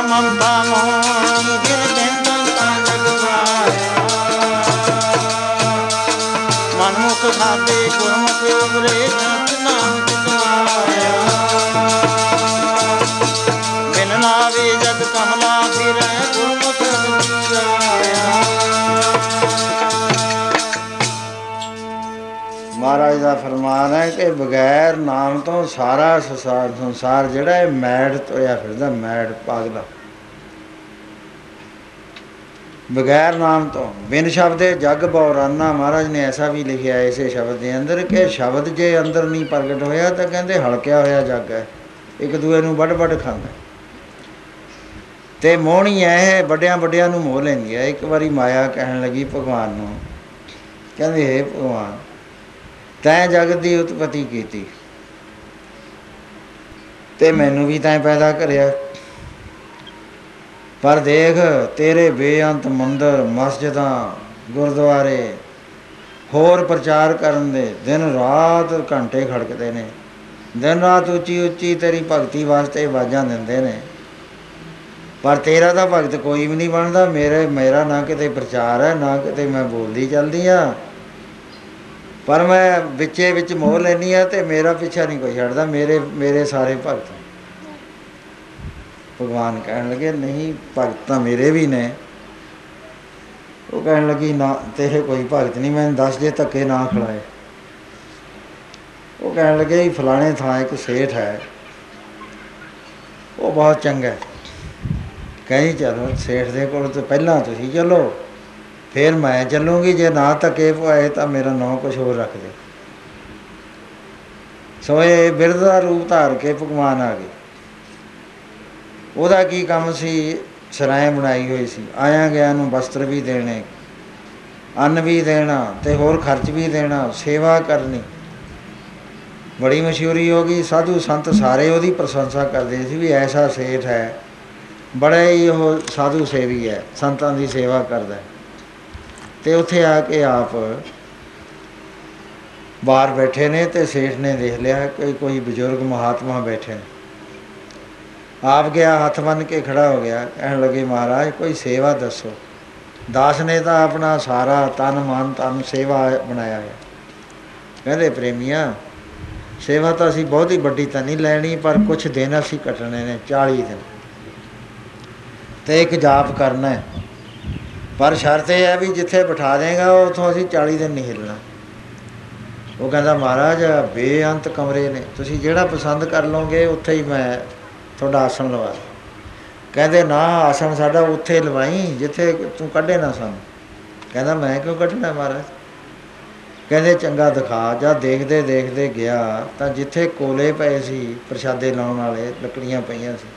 ममता मोहनी दिल बेंदा जग माया, मनमुख खाते गुरमुख उबरे नाम चितवाया। बिन नावे जग कमला फिर गुरमुख आया। महाराज का फरमान है कि बगैर नाम तो सारा संसार जिहड़ा है मैड़ तोया फिरदा, मैड़ पागला। बगैर नाम तो बिन शब्द जग बौराना। महाराज ने ऐसा भी लिखा है इसे शब्द के अंदर कि शब्द जे अंदर नहीं प्रगट होया तो कहते हड़किया होया जग है, एक दूए नूं वड वड खांदा। ते मोहनी है बड़िया बड़िया नूं मोह लैंदी है। एक बारी माया कहन लगी भगवान नूं, कहंदी हे भगवान तैं जगत की उत्पत्ति की ते मैनू भी तैं पैदा करिया, पर देख तेरे बेअंत मंदिर मस्जिदां गुरुद्वारे होर प्रचार करन दे दिन रात घंटे खड़कते ने, दिन रात उच्ची उच्ची तेरी भगती वास्ते आवाज़ां दिंदे ने, पर तेरा तो भगत कोई भी नहीं बनता। मेरा ना किते प्रचार है ना किते मैं बोलदी चलदी हाँ, पर मैं विचे विच मोह लैनी है तो मेरा पिछा नहीं कोई छड्डदा, मेरे सारे भगत। भगवान कहन लगे नहीं भगत तो मेरे भी ने। वो कहन लगी ना तेरे कोई भगत नहीं, मैंने दस जे धक्के ना खिलाए। वो कहन लगे फलाने थां एक सेठ है वो बहुत चंगा है, कहीं चलो सेठ दे कोल तो पहला तुसीं चलो फिर मैं चलूँगी, जे ना धक्के पवाए तो मेरा नाम कुछ होर रख दे। सो ये बिरध का रूप धार के भगवान आ गए। ਉਹਦਾ ਕੀ ਕੰਮ ਸੀ, ਸਰਾਏ ਬਣਾਈ ਹੋਈ ਸੀ, ਆਇਆ ਗਿਆ ਨੂੰ ਵਸਤਰ ਵੀ ਦੇਣੇ, ਅੰਨ ਵੀ ਦੇਣਾ ਅਤੇ ਹੋਰ ਖਰਚ ਵੀ ਦੇਣਾ, ਸੇਵਾ ਕਰਨੀ। ਬੜੀ ਮਸ਼ਹੂਰੀ ਹੋ ਗਈ, ਸਾਧੂ ਸੰਤ ਸਾਰੇ ਉਹਦੀ ਪ੍ਰਸ਼ੰਸਾ ਕਰਦੇ ਸੀ ਵੀ ਐਸਾ ਸੇਠ ਹੈ, ਬੜਾ ਹੀ ਉਹ ਸਾਧੂ ਸੇਵੀ ਹੈ, ਸੰਤਾਂ ਦੀ ਸੇਵਾ ਕਰਦਾ। ਅਤੇ ਉੱਥੇ ਆ ਕੇ ਆਪ ਬਾਹਰ ਬੈਠੇ ਨੇ ਅਤੇ ਸੇਠ ਨੇ ਦੇਖ ਲਿਆ ਕਿ ਕੋਈ ਬਜ਼ੁਰਗ ਮਹਾਤਮਾ ਬੈਠੇ ਨੇ। आप गया हथ बन के खड़ा हो गया, कहने लगे महाराज कोई सेवा दसो। दास ने तो अपना सारा तन मन तन सेवा बनाया है। कहते प्रेमिया सेवा तो असी बहुत ही वड्डी तो नहीं लैनी, पर कुछ दिन असी कटने ने 40 दिन तो एक जाप करना है, पर शर्त यह है भी जिथे बिठा देगा उतों असी 40 दिन नहीं हिलना। वो कहता महाराज बेअंत कमरे ने, तुसी जिहड़ा पसंद कर लोगे उत्थे ही मैं ਤੁਹਾਡਾ ਆਸਣ ਲਵਾ। ਕਹਿੰਦੇ ਨਾ ਆਸਣ ਸਾਡਾ ਉੱਥੇ ਲਵਾਈ ਜਿੱਥੇ ਤੂੰ ਕੱਢੇ ਨਾ ਸਾਨੂੰ। ਕਹਿੰਦਾ ਮੈਂ ਕਿਉਂ ਕੱਢਣਾ ਮਹਾਰਾਜ। ਕਹਿੰਦੇ ਚੰਗਾ ਦਿਖਾ। ਜਾਂ ਦੇਖਦੇ ਦੇਖਦੇ ਗਿਆ ਤਾਂ ਜਿੱਥੇ ਕੋਲੇ ਪਏ ਸੀ ਪ੍ਰਸ਼ਾਦੇ ਲਾਉਣ ਵਾਲੇ ਲੱਕੜੀਆਂ ਪਈਆਂ ਸੀ,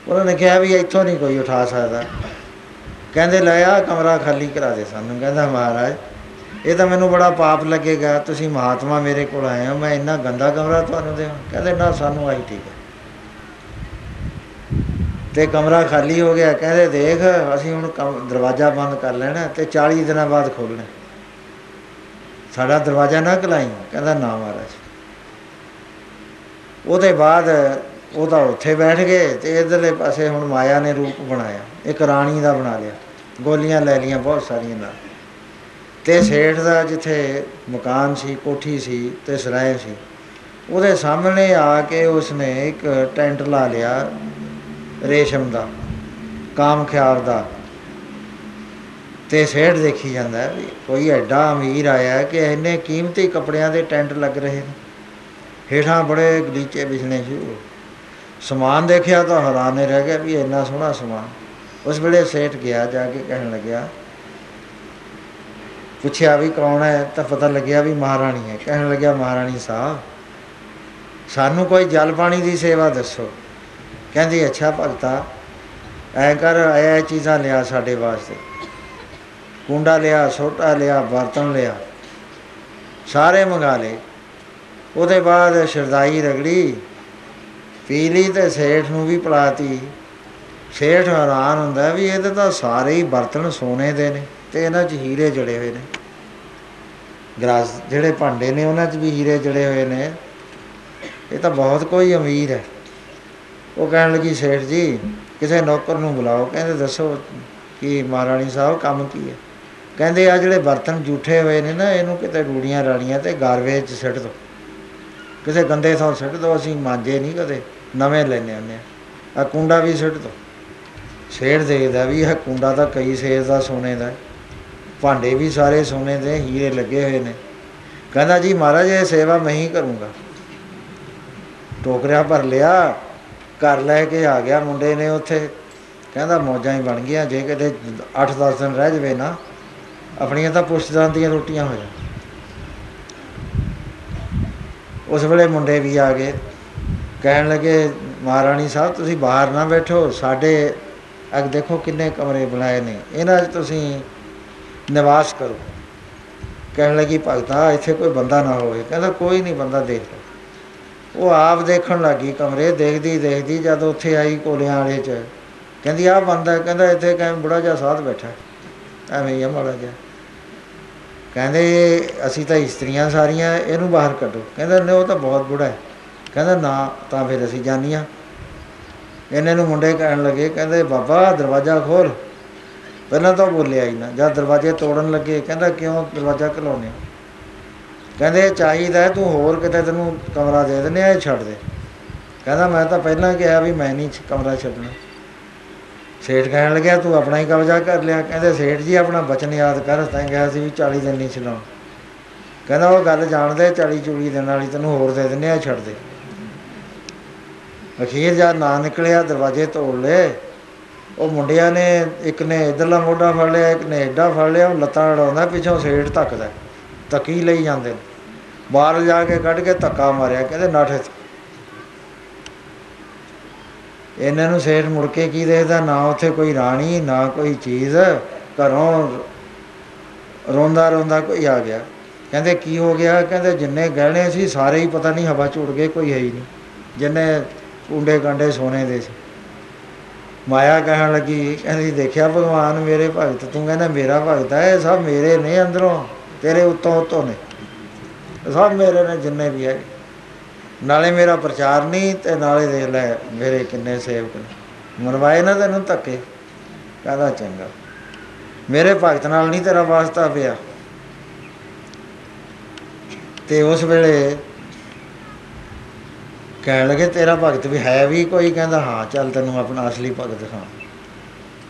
ਉਹਨਾਂ ਨੇ ਕਿਹਾ ਵੀ ਇੱਥੋਂ ਨਹੀਂ ਕੋਈ ਉਠਾ ਸਕਦਾ। ਕਹਿੰਦੇ ਲੈ ਆ ਕਮਰਾ ਖਾਲੀ ਕਰਾ ਦੇ ਸਾਨੂੰ। ਕਹਿੰਦਾ ਮਹਾਰਾਜ ਇਹ ਤਾਂ ਮੈਨੂੰ ਬੜਾ ਪਾਪ ਲੱਗੇਗਾ, ਤੁਸੀਂ ਮਹਾਤਮਾ ਮੇਰੇ ਕੋਲ ਆਏ ਹੋ, ਮੈਂ ਇੰਨਾ ਗੰਦਾ ਕਮਰਾ ਤੁਹਾਨੂੰ ਦੇਵਾਂ। ਕਹਿੰਦੇ ਨਾ ਸਾਨੂੰ ਆਈ ਠੀਕ ਹੈ। ਤੇ ਕਮਰਾ ਖਾਲੀ ਹੋ ਗਿਆ। ਕਹਿੰਦੇ ਦੇਖ ਅਸੀਂ ਹੁਣ ਦਰਵਾਜ਼ਾ ਬੰਦ ਕਰ ਲੈਣਾ ਤੇ 40 ਦਿਨਾਂ ਬਾਅਦ ਖੋਲ੍ਹਣਾ, ਸਾਡਾ ਦਰਵਾਜ਼ਾ ਨਾ ਖੁਲਾਈ। ਕਹਿੰਦਾ ਨਾ ਮਹਾਰਾਜ। ਉਹਦੇ ਬਾਅਦ ਉਹ ਤਾਂ ਉੱਥੇ ਬੈਠ ਗਏ ਤੇ ਇੱਧਰਲੇ ਪਾਸੇ ਹੁਣ ਮਾਇਆ ਨੇ ਰੂਪ ਬਣਾਇਆ, ਇੱਕ ਰਾਣੀ ਦਾ ਬਣਾ ਲਿਆ, ਗੋਲੀਆਂ ਲੈ ਲਈਆਂ ਬਹੁਤ ਸਾਰੀਆਂ ਨਾਲ। ਅਤੇ ਸੇਠ ਦਾ ਜਿੱਥੇ ਮਕਾਨ ਸੀ, ਕੋਠੀ ਸੀ ਅਤੇ ਸਰਾਏ ਸੀ, ਉਹਦੇ ਸਾਹਮਣੇ ਆ ਕੇ ਉਸਨੇ ਇੱਕ ਟੈਂਟ ਲਾ ਲਿਆ ਰੇਸ਼ਮ ਦਾ, ਕਾਮਖਿਆਲ ਦਾ। ਅਤੇ ਸੇਠ ਦੇਖੀ ਜਾਂਦਾ ਵੀ ਕੋਈ ਐਡਾ ਅਮੀਰ ਆਇਆ ਕਿ ਇੰਨੇ ਕੀਮਤੀ ਕੱਪੜਿਆਂ ਦੇ ਟੈਂਟ ਲੱਗ ਰਹੇ ਨੇ, ਹੇਠਾਂ ਬੜੇ ਗਲੀਚੇ ਵਿਛਣੇ ਸ਼ੁਰੂ। ਸਮਾਨ ਦੇਖਿਆ ਤਾਂ ਹੈਰਾਨ ਰਹਿ ਗਿਆ ਵੀ ਇੰਨਾ ਸੋਹਣਾ ਸਮਾਨ। ਉਸ ਵੇਲੇ ਸੇਠ ਗਿਆ, ਜਾ ਕੇ ਕਹਿਣ ਲੱਗਿਆ, ਪੁੱਛਿਆ ਵੀ ਕੌਣ ਹੈ, ਤਾਂ ਪਤਾ ਲੱਗਿਆ ਵੀ ਮਹਾਰਾਣੀ ਹੈ। ਕਹਿਣ ਲੱਗਿਆ ਮਹਾਰਾਣੀ ਸਾਹਿਬ ਸਾਨੂੰ ਕੋਈ ਜਲ ਪਾਣੀ ਦੀ ਸੇਵਾ ਦੱਸੋ। ਕਹਿੰਦੀ ਅੱਛਾ ਭਗਤਾ ਐਂ ਕਰ, ਇਹ ਚੀਜ਼ਾਂ ਲਿਆ ਸਾਡੇ ਵਾਸਤੇ, ਕੁੰਡਾ ਲਿਆ, ਸੋਟਾ ਲਿਆ, ਬਰਤਨ ਲਿਆ, ਸਾਰੇ ਮੰਗਾ ਲਏ। ਉਹਦੇ ਬਾਅਦ ਸ਼ਰਦਾਈ ਰਗੜੀ ਪੀ ਲਈ ਅਤੇ ਸੇਠ ਨੂੰ ਵੀ ਪਿਲਾਤੀ। ਸੇਠ ਹੈਰਾਨ ਹੁੰਦਾ ਵੀ ਇਹਦੇ ਤਾਂ ਸਾਰੇ ਹੀ ਬਰਤਨ ਸੋਨੇ ਦੇ ਨੇ ਅਤੇ ਇਹਨਾਂ 'ਚ ਹੀਰੇ ਜੜੇ ਹੋਏ ਨੇ, ਗਲਾਸ ਜਿਹੜੇ ਭਾਂਡੇ ਨੇ ਉਹਨਾਂ 'ਚ ਵੀ ਹੀਰੇ ਜੜੇ ਹੋਏ ਨੇ, ਇਹ ਤਾਂ ਬਹੁਤ ਕੋਈ ਅਮੀਰ ਹੈ। ਉਹ ਕਹਿਣ ਲੱਗੀ ਸੇਠ ਜੀ ਕਿਸੇ ਨੌਕਰ ਨੂੰ ਬੁਲਾਓ। ਕਹਿੰਦੇ ਦੱਸੋ ਕੀ ਮਹਾਰਾਣੀ ਸਾਹਿਬ ਕੰਮ ਕੀ ਹੈ। ਕਹਿੰਦੇ ਆ ਜਿਹੜੇ ਬਰਤਨ ਜੂਠੇ ਹੋਏ ਨੇ ਨਾ, ਇਹਨੂੰ ਕਿਤੇ ਰੂੜੀਆਂ ਰਾੜੀਆਂ ਅਤੇ ਗਾਰਬੇਜ 'ਚ ਸਿੱਟ ਦਿਓ, ਕਿਸੇ ਗੰਦੇ ਥਾਂ ਸਿੱਟ ਦਿਓ, ਅਸੀਂ ਮਾਂਜੇ ਨਹੀਂ ਕਦੇ, ਨਵੇਂ ਲੈਂਦੇ ਹੁੰਦੇ ਹਾਂ। ਆਹ ਕੁੰਡਾ ਵੀ ਸਿੱਟ ਦਿਓ। ਸੇਠ ਦੇਖਦਾ ਵੀ ਇਹ ਕੁੰਡਾ ਤਾਂ ਕਈ ਸੇਰ ਦਾ ਸੋਨੇ ਦਾ, ਭਾਂਡੇ ਵੀ ਸਾਰੇ ਸੋਨੇ ਦੇ, ਹੀਰੇ ਲੱਗੇ ਹੋਏ ਨੇ। ਕਹਿੰਦਾ ਜੀ ਮਹਾਰਾਜ ਇਹ ਸੇਵਾ ਮੈਂ ਹੀ ਕਰੂੰਗਾ। ਟੋਕਰਿਆ ਭਰ ਲਿਆ, ਘਰ ਲੈ ਕੇ ਆ ਗਿਆ ਮੁੰਡੇ ਨੇ ਉੱਥੇ। ਕਹਿੰਦਾ ਮੌਜਾਂ ਹੀ ਬਣ ਗਈਆਂ, ਜੇ ਕਿਤੇ 8-10 ਦਿਨ ਰਹਿ ਜਾਵੇ ਨਾ, ਆਪਣੀਆਂ ਤਾਂ ਪੁਸ਼ਤਦਾਨ ਦੀਆਂ ਰੋਟੀਆਂ ਹੋ ਜਾਣ। ਉਸ ਵੇਲੇ ਮੁੰਡੇ ਵੀ ਆ ਗਏ, ਕਹਿਣ ਲੱਗੇ ਮਹਾਰਾਣੀ ਸਾਹਿਬ ਤੁਸੀਂ ਬਾਹਰ ਨਾ ਬੈਠੋ, ਸਾਡੇ ਅੱਗੇ ਦੇਖੋ ਕਿੰਨੇ ਕਮਰੇ ਬਣਾਏ ਨੇ, ਇਹਨਾਂ 'ਚ ਤੁਸੀਂ ਨਿਵਾਸ ਕਰੋ। ਕਹਿਣ ਲੱਗੀ ਭਗਤਾ ਇੱਥੇ ਕੋਈ ਬੰਦਾ ਨਾ ਹੋਵੇ। ਕਹਿੰਦਾ ਕੋਈ ਨਹੀਂ, ਬੰਦਾ ਦੇਖ ਲਓ। ਉਹ ਆਪ ਦੇਖਣ ਲੱਗ ਗਈ ਕਮਰੇ, ਦੇਖਦੀ ਦੇਖਦੀ ਜਦ ਉੱਥੇ ਆਈ ਕੋਲਿਆਂ ਵਾਲੇ 'ਚ, ਕਹਿੰਦੀ ਆਹ ਬੰਦਾ। ਕਹਿੰਦਾ ਇੱਥੇ ਕਿਵੇਂ ਬੁੜਾ ਜਿਹਾ ਸਾਧ ਬੈਠਾ, ਐਵੇਂ ਹੀ ਆ ਮਾੜਾ ਜਿਹਾ। ਕਹਿੰਦੇ ਅਸੀਂ ਤਾਂ ਇਸਤਰੀਆਂ ਸਾਰੀਆਂ, ਇਹਨੂੰ ਬਾਹਰ ਕੱਢੋ। ਕਹਿੰਦਾ ਨਹੀਂ ਉਹ ਤਾਂ ਬਹੁਤ ਬੁੜਾ ਹੈ। ਕਹਿੰਦਾ ਨਾ ਤਾਂ ਫਿਰ ਅਸੀਂ ਜਾਂਦੀਆਂ। ਇਹਨੇ ਨੂੰ ਮੁੰਡੇ ਕਹਿਣ ਲੱਗੇ, ਕਹਿੰਦੇ ਬਾਬਾ ਦਰਵਾਜ਼ਾ ਖੋਲ੍ਹ। ਪਹਿਲਾਂ ਤਾਂ ਬੋਲਿਆ ਹੀ ਨਾ, ਜਦ ਦਰਵਾਜ਼ੇ ਤੋੜਨ ਲੱਗੇ ਕਹਿੰਦਾ ਕਿਉਂ ਦਰਵਾਜ਼ਾ ਘਲਾਉਂਦੇ। ਕਹਿੰਦੇ ਚਾਹੀਦਾ ਤੂੰ ਹੋਰ ਕਿਤੇ ਤੈਨੂੰ ਕਮਰਾ ਦੇ ਦਿੰਦੇ ਆ, ਇਹ ਛੱਡ ਦੇ। ਕਹਿੰਦਾ ਮੈਂ ਤਾਂ ਪਹਿਲਾਂ ਕਿਹਾ ਵੀ ਮੈਂ ਨਹੀਂ ਕਮਰਾ ਛੱਡਣਾ। ਸੇਠ ਕਹਿਣ ਲੱਗਿਆ ਤੂੰ ਆਪਣਾ ਹੀ ਕਬਜ਼ਾ ਕਰ ਲਿਆ। ਕਹਿੰਦੇ ਸੇਠ ਜੀ ਆਪਣਾ ਬਚਨ ਯਾਦ ਕਰ, ਤੈਂ ਕਿਹਾ ਸੀ ਵੀ 40 ਦਿਨ ਨਹੀਂ ਛਡਾਉਣ। ਕਹਿੰਦਾ ਉਹ ਗੱਲ ਜਾਣਦੇ, 40-40 ਦਿਨ ਵਾਲੀ ਤੈਨੂੰ ਹੋਰ ਦੇ ਦਿੰਦੇ ਆ, ਛੱਡ ਦੇ। ਅਖੀਰ ਜਦ ਨਾ ਨਿਕਲਿਆ, ਦਰਵਾਜ਼ੇ ਤੋੜ ਲਏ। ਉਹ ਮੁੰਡਿਆਂ ਨੇ ਇੱਕ ਨੇ ਇੱਧਰਲਾ ਮੋਢਾ ਫੜ ਲਿਆ, ਇੱਕ ਨੇ ਐਡਾ ਫੜ ਲਿਆ। ਉਹ ਲੱਤਾਂ ਅੜਾਉਂਦਾ, ਪਿੱਛੋਂ ਸੇਠ ਧੱਕਦਾ, ਧੱਕੀ ਲਈ ਜਾਂਦੇ। ਬਾਹਰ ਜਾ ਕੇ ਕੱਢ ਕੇ ਧੱਕਾ ਮਾਰਿਆ, ਕਹਿੰਦੇ ਨੱਠ ਇੱਥੋਂ। ਇਹਨਾਂ ਨੂੰ ਸੇਠ ਮੁੜ ਕੇ ਕੀ ਦੇਖਦਾ, ਨਾ ਉੱਥੇ ਕੋਈ ਰਾਣੀ ਨਾ ਕੋਈ ਚੀਜ਼। ਘਰੋਂ ਰੋਂਦਾ ਰੋਂਦਾ ਕੋਈ ਆ ਗਿਆ। ਕਹਿੰਦੇ ਕੀ ਹੋ ਗਿਆ। ਕਹਿੰਦੇ ਜਿੰਨੇ ਗਹਿਣੇ ਸੀ ਸਾਰੇ ਹੀ ਪਤਾ ਨਹੀਂ ਹਵਾ 'ਚ ਉੱਡ ਗਏ, ਕੋਈ ਹੈ ਹੀ ਨਹੀਂ। ਜਿੰਨੇ ਕੁੰਡੇ ਕਾਂਡੇ ਸੋਨੇ ਦੇ ਸੀ। ਮਾਇਆ ਕਹਿਣ ਲੱਗੀ, ਕਹਿੰਦੀ ਦੇਖਿਆ ਭਗਵਾਨ ਮੇਰੇ ਭਗਤ, ਤੂੰ ਕਹਿੰਦਾ ਮੇਰਾ ਭਗਤ ਹੈ, ਇਹ ਸਭ ਮੇਰੇ ਨੇ, ਅੰਦਰੋਂ ਤੇਰੇ ਉੱਤੋਂ ਉੱਤੋਂ ਨੇ, ਸਭ ਮੇਰੇ ਨੇ ਜਿੰਨੇ ਵੀ ਹੈਗੇ। ਨਾਲੇ ਮੇਰਾ ਪ੍ਰਚਾਰ ਨਹੀਂ ਅਤੇ ਨਾਲੇ ਦੇਖ ਲੈ ਮੇਰੇ ਕਿੰਨੇ ਸੇਵਕ ਨੇ, ਮਰਵਾਏ ਨਾ ਤੈਨੂੰ ਧੱਕੇ। ਕਹਿੰਦਾ ਚੰਗਾ, ਮੇਰੇ ਭਗਤ ਨਾਲ ਨਹੀਂ ਤੇਰਾ ਵਾਸਤਾ ਪਿਆ। ਅਤੇ ਉਸ ਵੇਲੇ ਕਹਿਣ ਲੱਗੇ ਤੇਰਾ ਭਗਤ ਵੀ ਹੈ ਵੀ ਕੋਈ। ਕਹਿੰਦਾ ਹਾਂ ਚੱਲ ਤੈਨੂੰ ਆਪਣਾ ਅਸਲੀ ਭਗਤ ਦਿਖਾ।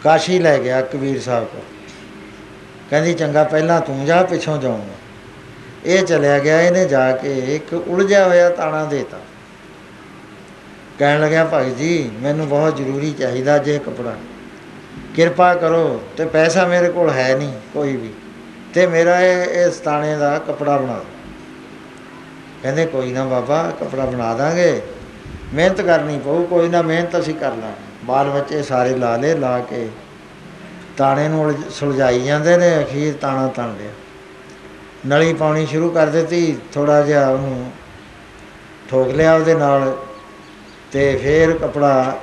ਕਾਸ਼ੀ ਲੈ ਗਿਆ ਕਬੀਰ ਸਾਹਿਬ ਕੋਲ। ਕਹਿੰਦੀ ਚੰਗਾ ਪਹਿਲਾਂ ਤੂੰ ਜਾ, ਪਿੱਛੋਂ ਜਾਊਂਗਾ। ਇਹ ਚਲਿਆ ਗਿਆ, ਇਹਨੇ ਜਾ ਕੇ ਇੱਕ ਉਲਝਿਆ ਹੋਇਆ ਤਾਣਾ ਦੇਤਾ। ਕਹਿਣ ਲੱਗਿਆ ਭਗਤ ਜੀ ਮੈਨੂੰ ਬਹੁਤ ਜ਼ਰੂਰੀ ਚਾਹੀਦਾ ਜੇ ਕੱਪੜਾ, ਕਿਰਪਾ ਕਰੋ। ਅਤੇ ਪੈਸਾ ਮੇਰੇ ਕੋਲ ਹੈ ਨਹੀਂ ਕੋਈ ਵੀ, ਅਤੇ ਮੇਰਾ ਇਸ ਤਾਣੇ ਦਾ ਕੱਪੜਾ ਬਣਾ ਦਿਓ। ਕਹਿੰਦੇ ਕੋਈ ਨਾ ਬਾਬਾ ਕੱਪੜਾ ਬਣਾ ਦਾਂਗੇ, ਮਿਹਨਤ ਕਰਨੀ ਪਊ। ਕੋਈ ਨਾ ਮਿਹਨਤ ਅਸੀਂ ਕਰ ਲਾਂਗੇ। ਬਾਲ ਬੱਚੇ ਸਾਰੇ ਲਾ ਲਏ, ਲਾ ਕੇ ਤਾਣੇ ਨੂੰ ਸੁਲਝਾਈ ਜਾਂਦੇ ਨੇ। ਅਖੀਰ ਤਾਣਾ ਤਣ ਲਿਆ, ਨਲੀ ਪਾਉਣੀ ਸ਼ੁਰੂ ਕਰ ਦਿੱਤੀ, ਥੋੜ੍ਹਾ ਜਿਹਾ ਉਹਨੂੰ ਠੋਕ ਲਿਆ ਉਹਦੇ ਨਾਲ, ਅਤੇ ਫਿਰ ਕੱਪੜਾ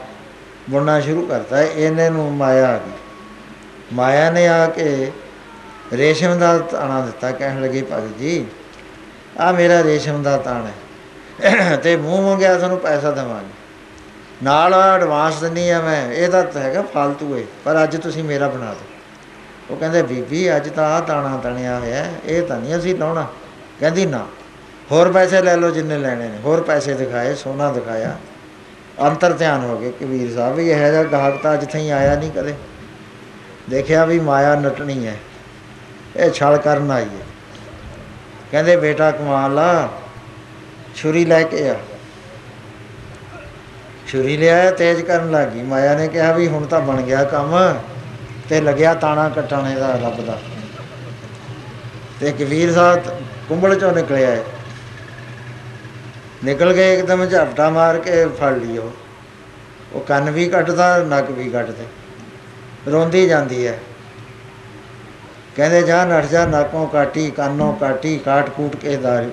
बुनना शुरू करता है। इन्हें नूं माया आ गई। माया ने आके रेशम का ताना दिता, कहन लगी भगत जी आ मेरा रेशम का ताना है तो मूँह मंगया तुहानूं पैसा देवांगे, नाल एडवांस दिंदी आ मैं, ये तो हैगा फालतू है, पर अज तुसीं मेरा बना दो। वो कहते बीबी अज तो आ ताना तणिया होया, ये तो नहीं असीं लाउणा। कहंदी ना, होर पैसे लै लो जिन्ने लैणे ने। होर पैसे दिखाए, सोना दिखाया। अंतर ध्यान हो गए कबीर साहब भी, यह जिहा गाहक तो अज थई आया नहीं कदे। देखिया भी माया नटनी है, ये छल करन आई है। कहंदे बेटा कमाल ला, छुरी लैके आ। छुरी लिया, तेज करन लग गई। माया ने कहा भी हुण तां बन गया काम, ते लग्या ताना कट्टण इहदा रब दा। ते कबीर साहब कुंबड़ चों निकले आए, निकल गए एकदम झपटा मार के फड़ ली। वो कन्न भी कटदा, नक भी कटदे, रोंदी जाती है। कहते जा नठ जा, नाकों काटी कानों काटी, काट कूट के दारी।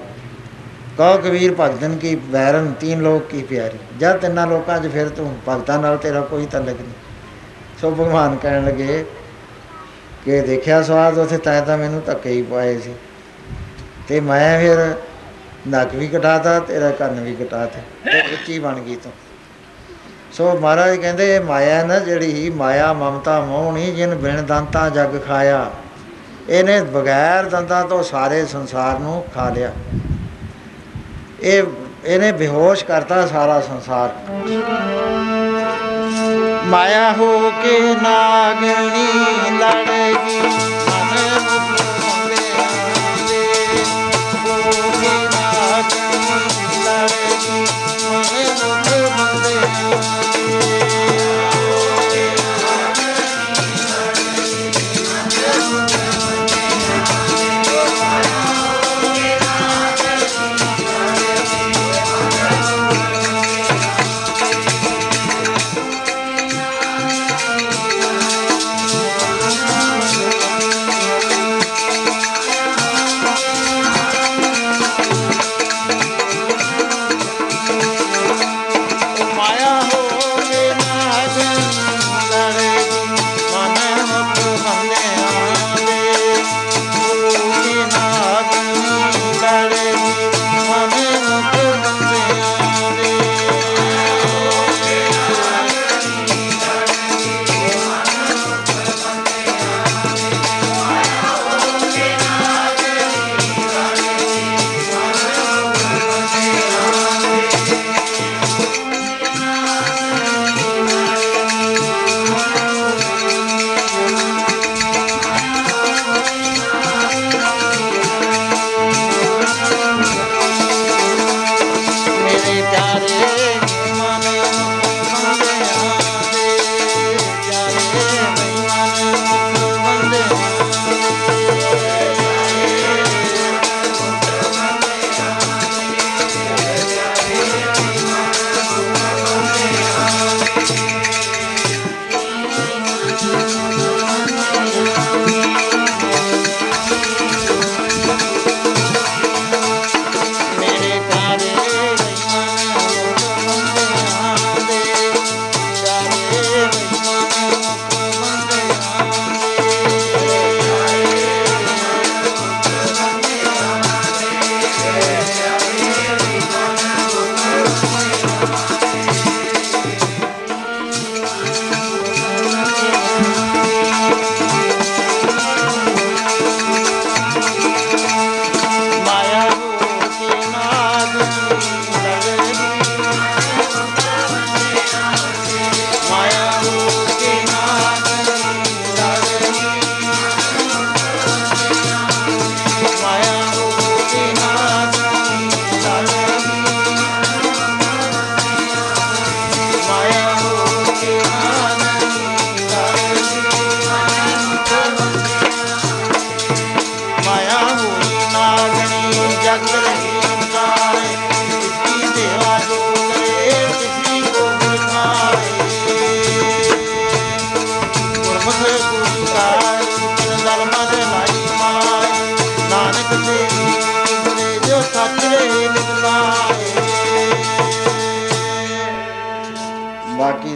कहो कबीर भगतन की बैरन, 3 लोग की प्यारी। जा 3 लोगों च फिर तू भगतां नाल तेरा कोई तलक नहीं। सो भगवान कहन लगे कि देखिया स्वाद उत्थे तैं तां मैनूं धक्के ही पाए सी, ते मैं फिर नक भी कटाता, तेरा कन्न भी कटाते, उच्ची बन गई तूं। सो महाराज कहते माया ना जिहड़ी माया ममता मोह नहीं, जिन बिन दंता जग खाया। इन्हें बगैर दंदां तो सारे संसार नूं खा लिया। इन्हें बेहोश करता सारा संसार। माया हो के नागनी लड़गी, मन मुख मंदे हो के नागनी लड़गी, मन मुख मंदे।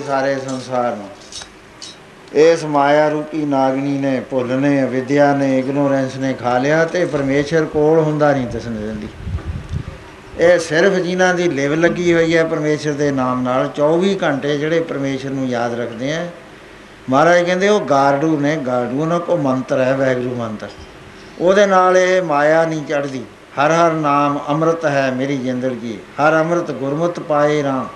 ਸਾਰੇ ਸੰਸਾਰ ਨੂੰ। ਇਸ ਮਾਇਆ ਰੂਪੀ ਨਾਗਣੀ ਨੇ, ਭੁੱਲ ਨੇ, ਅਵਿਦਿਆ ਨੇ, ਇਗਨੋਰੈਂਸ ਨੇ ਖਾ ਲਿਆ ਅਤੇ ਪਰਮੇਸ਼ਰ ਕੋਲ ਹੁੰਦਾ ਨਹੀਂ ਦਿਸਣ ਦਿੰਦੀ। ਇਹ ਸਿਰਫ ਜਿਨ੍ਹਾਂ ਦੀ ਲਿਵ ਲੱਗੀ ਹੋਈ ਹੈ ਪਰਮੇਸ਼ਰ ਦੇ ਨਾਮ ਨਾਲ, 24 ਘੰਟੇ ਜਿਹੜੇ ਪਰਮੇਸ਼ਰ ਨੂੰ ਯਾਦ ਰੱਖਦੇ ਹੈ। ਮਹਾਰਾਜ ਕਹਿੰਦੇ ਉਹ ਗਾਰਡੂ ਨੇ, ਗਾਰਡੂ ਉਹਨਾਂ ਕੋਲ ਮੰਤਰ ਹੈ, ਵਾਹਿਗੁਰੂ ਮੰਤਰ, ਉਹਦੇ ਨਾਲ ਇਹ ਮਾਇਆ ਨਹੀਂ ਚੜ੍ਹਦੀ। ਹਰ ਹਰ ਨਾਮ ਅੰਮ੍ਰਿਤ ਹੈ ਮੇਰੀ ਜ਼ਿੰਦਗੀ, ਹਰ ਅੰਮ੍ਰਿਤ ਗੁਰਮਤਿ ਪਾਏ ਰਾਮ।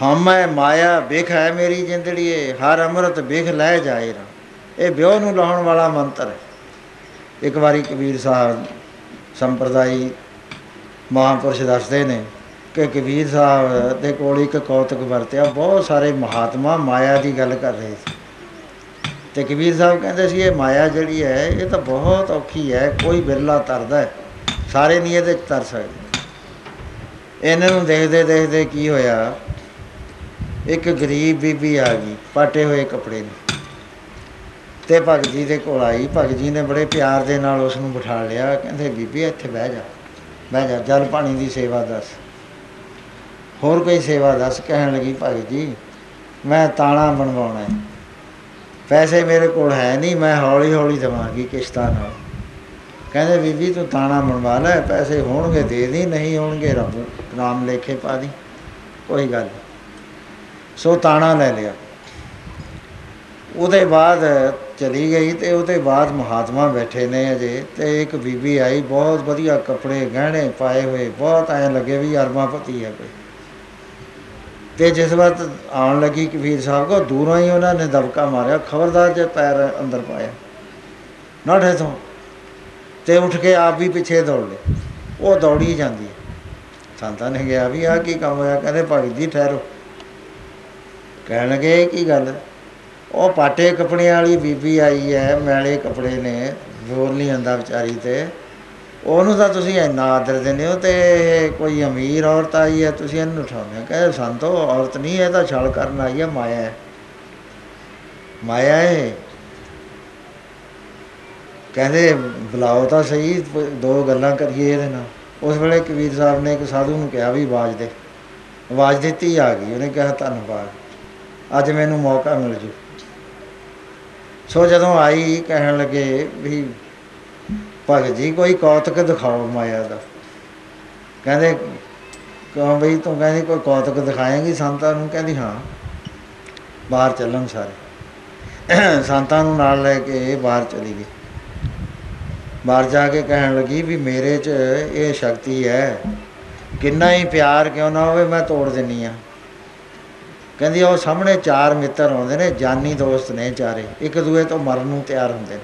ਹਮੈ ਮਾਇਆ ਬਿਖ ਹੈ ਮੇਰੀ ਜ਼ਿੰਦੜੀਏ, ਹਰ ਅੰਮ੍ਰਿਤ ਬਿਖ ਲੈ ਜਾਏ ਰਾਮ। ਇਹ ਵਿਉਹ ਨੂੰ ਲਾਉਣ ਵਾਲਾ ਮੰਤਰ ਹੈ। ਇੱਕ ਵਾਰੀ ਕਬੀਰ ਸਾਹਿਬ ਸੰਪਰਦਾਈ ਮਹਾਂਪੁਰਸ਼ ਦੱਸਦੇ ਨੇ ਕਿ ਕਬੀਰ ਸਾਹਿਬ ਦੇ ਕੋਲ ਇੱਕ ਕੌਤਕ ਵਰਤਿਆ। ਬਹੁਤ ਸਾਰੇ ਮਹਾਤਮਾ ਮਾਇਆ ਦੀ ਗੱਲ ਕਰ ਰਹੇ ਸੀ ਅਤੇ ਕਬੀਰ ਸਾਹਿਬ ਕਹਿੰਦੇ ਸੀ ਇਹ ਮਾਇਆ ਜਿਹੜੀ ਹੈ ਇਹ ਤਾਂ ਬਹੁਤ ਔਖੀ ਹੈ, ਕੋਈ ਬਿਰਲਾ ਤਰਦਾ ਹੈ, ਸਾਰੇ ਨਹੀਂ ਇਹਦੇ 'ਚ ਤਰ ਸਕਦੇ। ਇਹਨਾਂ ਨੂੰ ਦੇਖਦੇ ਦੇਖਦੇ ਕੀ ਹੋਇਆ, ਇੱਕ ਗਰੀਬ ਬੀਬੀ ਆ ਗਈ ਪਾਟੇ ਹੋਏ ਕੱਪੜੇ ਨੂੰ, ਅਤੇ ਭਗਤ ਜੀ ਦੇ ਕੋਲ ਆਈ। ਭਗਤ ਜੀ ਨੇ ਬੜੇ ਪਿਆਰ ਦੇ ਨਾਲ ਉਸ ਨੂੰ ਬਿਠਾ ਲਿਆ। ਕਹਿੰਦੇ ਬੀਬੀ ਇੱਥੇ ਬਹਿ ਜਾ, ਬਹਿ ਜਾ, ਜਲ ਪਾਣੀ ਦੀ ਸੇਵਾ ਦੱਸ, ਹੋਰ ਕੋਈ ਸੇਵਾ ਦੱਸ। ਕਹਿਣ ਲੱਗੀ ਭਗਤ ਜੀ ਮੈਂ ਤਾਣਾ ਬਣਵਾਉਣਾ ਹੈ, ਪੈਸੇ ਮੇਰੇ ਕੋਲ ਹੈ ਨਹੀਂ, ਮੈਂ ਹੌਲੀ ਹੌਲੀ ਦੇਵਾਂਗੀ ਕਿਸ਼ਤਾਂ ਨਾਲ। ਕਹਿੰਦੇ ਬੀਬੀ ਤੂੰ ਤਾਣਾ ਬਣਵਾ ਲੈ, ਪੈਸੇ ਹੋਣਗੇ ਦੇ ਦੀ, ਨਹੀਂ ਹੋਣਗੇ ਰੱਬ ਨਾਮ ਲੇਖੇ ਪਾ ਦੀ, ਕੋਈ ਗੱਲ ਨਹੀਂ। ਸੋ ਤਾਣਾ ਲੈ ਲਿਆ। ਉਹਦੇ ਬਾਅਦ ਚਲੀ ਗਈ ਅਤੇ ਉਹਦੇ ਬਾਅਦ ਮਹਾਤਮਾ ਬੈਠੇ ਨੇ ਅਜੇ, ਅਤੇ ਇੱਕ ਬੀਬੀ ਆਈ ਬਹੁਤ ਵਧੀਆ ਕੱਪੜੇ ਗਹਿਣੇ ਪਾਏ ਹੋਏ, ਬਹੁਤ ਐਂ ਲੱਗੇ ਵੀ ਅਰਬਾਪਤੀ ਹੈ ਕੋਈ। ਅਤੇ ਜਿਸ ਵਕਤ ਆਉਣ ਲੱਗੀ ਕਬੀਰ ਸਾਹਿਬ ਕੋਲ, ਦੂਰੋਂ ਹੀ ਉਹਨਾਂ ਨੇ ਦਬਕਾ ਮਾਰਿਆ, ਖਬਰਦਾਰ ਜੇ ਪੈਰ ਅੰਦਰ ਪਾਇਆ ਨੱਠ ਇੱਥੋਂ। ਅਤੇ ਉੱਠ ਕੇ ਆਪ ਵੀ ਪਿੱਛੇ ਦੌੜ ਲਏ। ਉਹ ਦੌੜੀ ਜਾਂਦੀ ਹੈ। ਸੰਤਾਂ ਨੇ ਕਿਹਾ ਵੀ ਆਹ ਕੀ ਕੰਮ ਹੋਇਆ? ਕਹਿੰਦੇ ਭਗਤ ਜੀ ਠਹਿਰੋ। ਕਹਿਣ ਲੱਗੇ ਕੀ ਗੱਲ? ਉਹ ਪਾਟੇ ਕੱਪੜਿਆਂ ਵਾਲੀ ਬੀਬੀ ਆਈ ਹੈ, ਮੈਲੇ ਕੱਪੜੇ ਨੇ, ਜ਼ੋਰ ਨਹੀਂ ਆਉਂਦਾ ਵਿਚਾਰੀ 'ਤੇ, ਉਹਨੂੰ ਤਾਂ ਤੁਸੀਂ ਇੰਨਾ ਆਦਰ ਦਿੰਦੇ ਹੋ, ਅਤੇ ਇਹ ਕੋਈ ਅਮੀਰ ਔਰਤ ਆਈ ਹੈ ਤੁਸੀਂ ਇਹਨੂੰ ਉਠਾਉਂਦੇ ਹੋ। ਕਹਿੰਦੇ ਸੰਤੋ ਔਰਤ ਨਹੀਂ, ਇਹ ਤਾਂ ਛਲ ਕਰਨ ਆਈ ਹੈ, ਮਾਇਆ ਹੈ, ਮਾਇਆ ਹੈ। ਕਹਿੰਦੇ ਬੁਲਾਓ ਤਾਂ ਸਹੀ, ਦੋ ਗੱਲਾਂ ਕਰੀਏ ਇਹਦੇ ਨਾਲ। ਉਸ ਵੇਲੇ ਕਬੀਰ ਸਾਹਿਬ ਨੇ ਇੱਕ ਸਾਧੂ ਨੂੰ ਕਿਹਾ ਵੀ ਆਵਾਜ਼ ਦੇ। ਆਵਾਜ਼ ਦਿੱਤੀ, ਆ ਗਈ। ਉਹਨੇ ਕਿਹਾ ਧੰਨਵਾਦ, ਅੱਜ ਮੈਨੂੰ ਮੌਕਾ ਮਿਲ ਜੂ। ਸੋ ਜਦੋਂ ਆਈ ਕਹਿਣ ਲੱਗੇ ਵੀ ਭਗਤ ਜੀ ਕੋਈ ਕੌਤਕ ਦਿਖਾਓ ਮਾਇਆ ਦਾ। ਕਹਿੰਦੇ ਕਿਉਂ ਬਈ ਤੂੰ? ਕਹਿੰਦੀ ਕੋਈ ਕੌਤਕ ਦਿਖਾਏਂਗੀ ਸੰਤਾਂ ਨੂੰ? ਕਹਿੰਦੀ ਹਾਂ। ਬਾਹਰ ਚੱਲਣ ਸਾਰੇ ਸੰਤਾਂ ਨੂੰ ਨਾਲ ਲੈ ਕੇ ਬਾਹਰ ਚਲੀ ਗਈ। ਬਾਹਰ ਜਾ ਕੇ ਕਹਿਣ ਲੱਗੀ ਵੀ ਮੇਰੇ 'ਚ ਇਹ ਸ਼ਕਤੀ ਹੈ, ਕਿੰਨਾ ਹੀ ਪਿਆਰ ਕਿਉਂ ਨਾ ਹੋਵੇ ਮੈਂ ਤੋੜ ਦਿੰਦੀ ਹਾਂ। ਕਹਿੰਦੀ ਉਹ ਸਾਹਮਣੇ ਚਾਰ ਮਿੱਤਰ ਆਉਂਦੇ ਨੇ, ਜਾਨੀ ਦੋਸਤ ਨੇ ਚਾਰੇ, ਇੱਕ ਦੂਏ ਤੋਂ ਮਰਨ ਨੂੰ ਤਿਆਰ ਹੁੰਦੇ ਨੇ,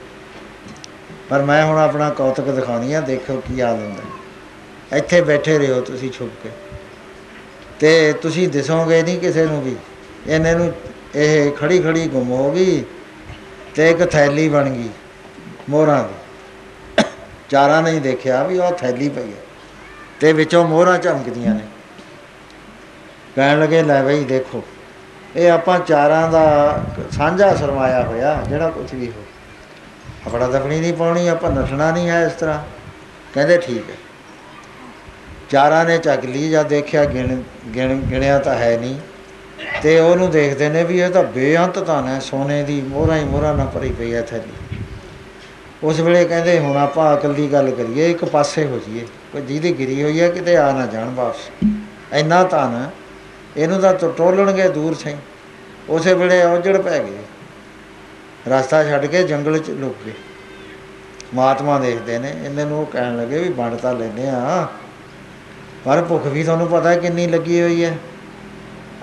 ਪਰ ਮੈਂ ਹੁਣ ਆਪਣਾ ਕੌਤਕ ਦਿਖਾਉਣੀ ਆ, ਦੇਖੋ ਕੀ ਹਾਲ ਹੁੰਦਾ। ਇੱਥੇ ਬੈਠੇ ਰਹੋ ਤੁਸੀਂ ਛੁਪ ਕੇ, ਅਤੇ ਤੁਸੀਂ ਦਿਸੋਗੇ ਨਹੀਂ ਕਿਸੇ ਨੂੰ ਵੀ। ਇਹਨੇ ਨੂੰ ਇਹ ਖੜੀ ਖੜੀ ਗੁੰਮ ਹੋ ਗਈ ਅਤੇ ਇੱਕ ਥੈਲੀ ਬਣ ਗਈ ਮੋਹਰਾਂ ਦੀ। ਚਾਰਾਂ ਨੇ ਦੇਖਿਆ ਵੀ ਉਹ ਥੈਲੀ ਪਈ ਹੈ ਅਤੇ ਵਿੱਚੋਂ ਮੋਹਰਾਂ ਝਮਕਦੀਆਂ ਨੇ। ਕਹਿਣ ਲੱਗੇ ਲੈ ਬਈ ਦੇਖੋ, ਇਹ ਆਪਾਂ ਚਾਰਾਂ ਦਾ ਸਾਂਝਾ ਸਰਮਾਇਆ ਹੋਇਆ, ਜਿਹੜਾ ਕੁਛ ਵੀ ਹੋ, ਆਪਣਾ ਦਫਣੀ ਨਹੀਂ ਪਾਉਣੀ, ਆਪਾਂ ਨੱਠਣਾ ਨਹੀਂ ਹੈ ਇਸ ਤਰ੍ਹਾਂ। ਕਹਿੰਦੇ ਠੀਕ ਹੈ। ਚਾਰਾਂ ਨੇ ਚੱਕ ਲਈ, ਜਦ ਦੇਖਿਆ ਗਿਣਿਆ ਤਾਂ ਹੈ ਨਹੀਂ, ਅਤੇ ਉਹਨੂੰ ਦੇਖਦੇ ਨੇ ਵੀ ਇਹ ਤਾਂ ਬੇਅੰਤ ਧਨ ਹੈ, ਸੋਨੇ ਦੀ ਮੋਹਰਾਂ ਹੀ ਮੋਹਰਾਂ ਨਾਲ ਭਰੀ ਪਈ ਹੈ ਥੈਲੀ। ਉਸ ਵੇਲੇ ਕਹਿੰਦੇ ਹੁਣ ਆਪਾਂ ਅਕਲ ਦੀ ਗੱਲ ਕਰੀਏ, ਇੱਕ ਪਾਸੇ ਹੋ ਜਾਈਏ, ਕੋਈ ਜਿਹਦੀ ਗਿਰੀ ਹੋਈ ਹੈ ਕਿਤੇ ਆ ਨਾ ਜਾਣ ਵਾਪਸ। ਇੰਨਾ ਧਨ ਇਹਨੂੰ ਤਾਂ ਟੋਲਣਗੇ ਦੂਰ ਸਹੀ। ਉਸੇ ਵੇਲੇ ਔਜੜ ਪੈ ਗਏ, ਰਸਤਾ ਛੱਡ ਕੇ ਜੰਗਲ 'ਚ ਲੁਕ ਗਏ। ਮਹਾਤਮਾ ਦੇਖਦੇ ਨੇ ਇਹਨਾਂ ਨੂੰ, ਉਹ ਕਹਿਣ ਲੱਗੇ ਵੀ ਵੰਡ ਤਾਂ ਲੈਂਦੇ ਹਾਂ, ਪਰ ਭੁੱਖ ਵੀ ਤੁਹਾਨੂੰ ਪਤਾ ਕਿੰਨੀ ਲੱਗੀ ਹੋਈ ਹੈ।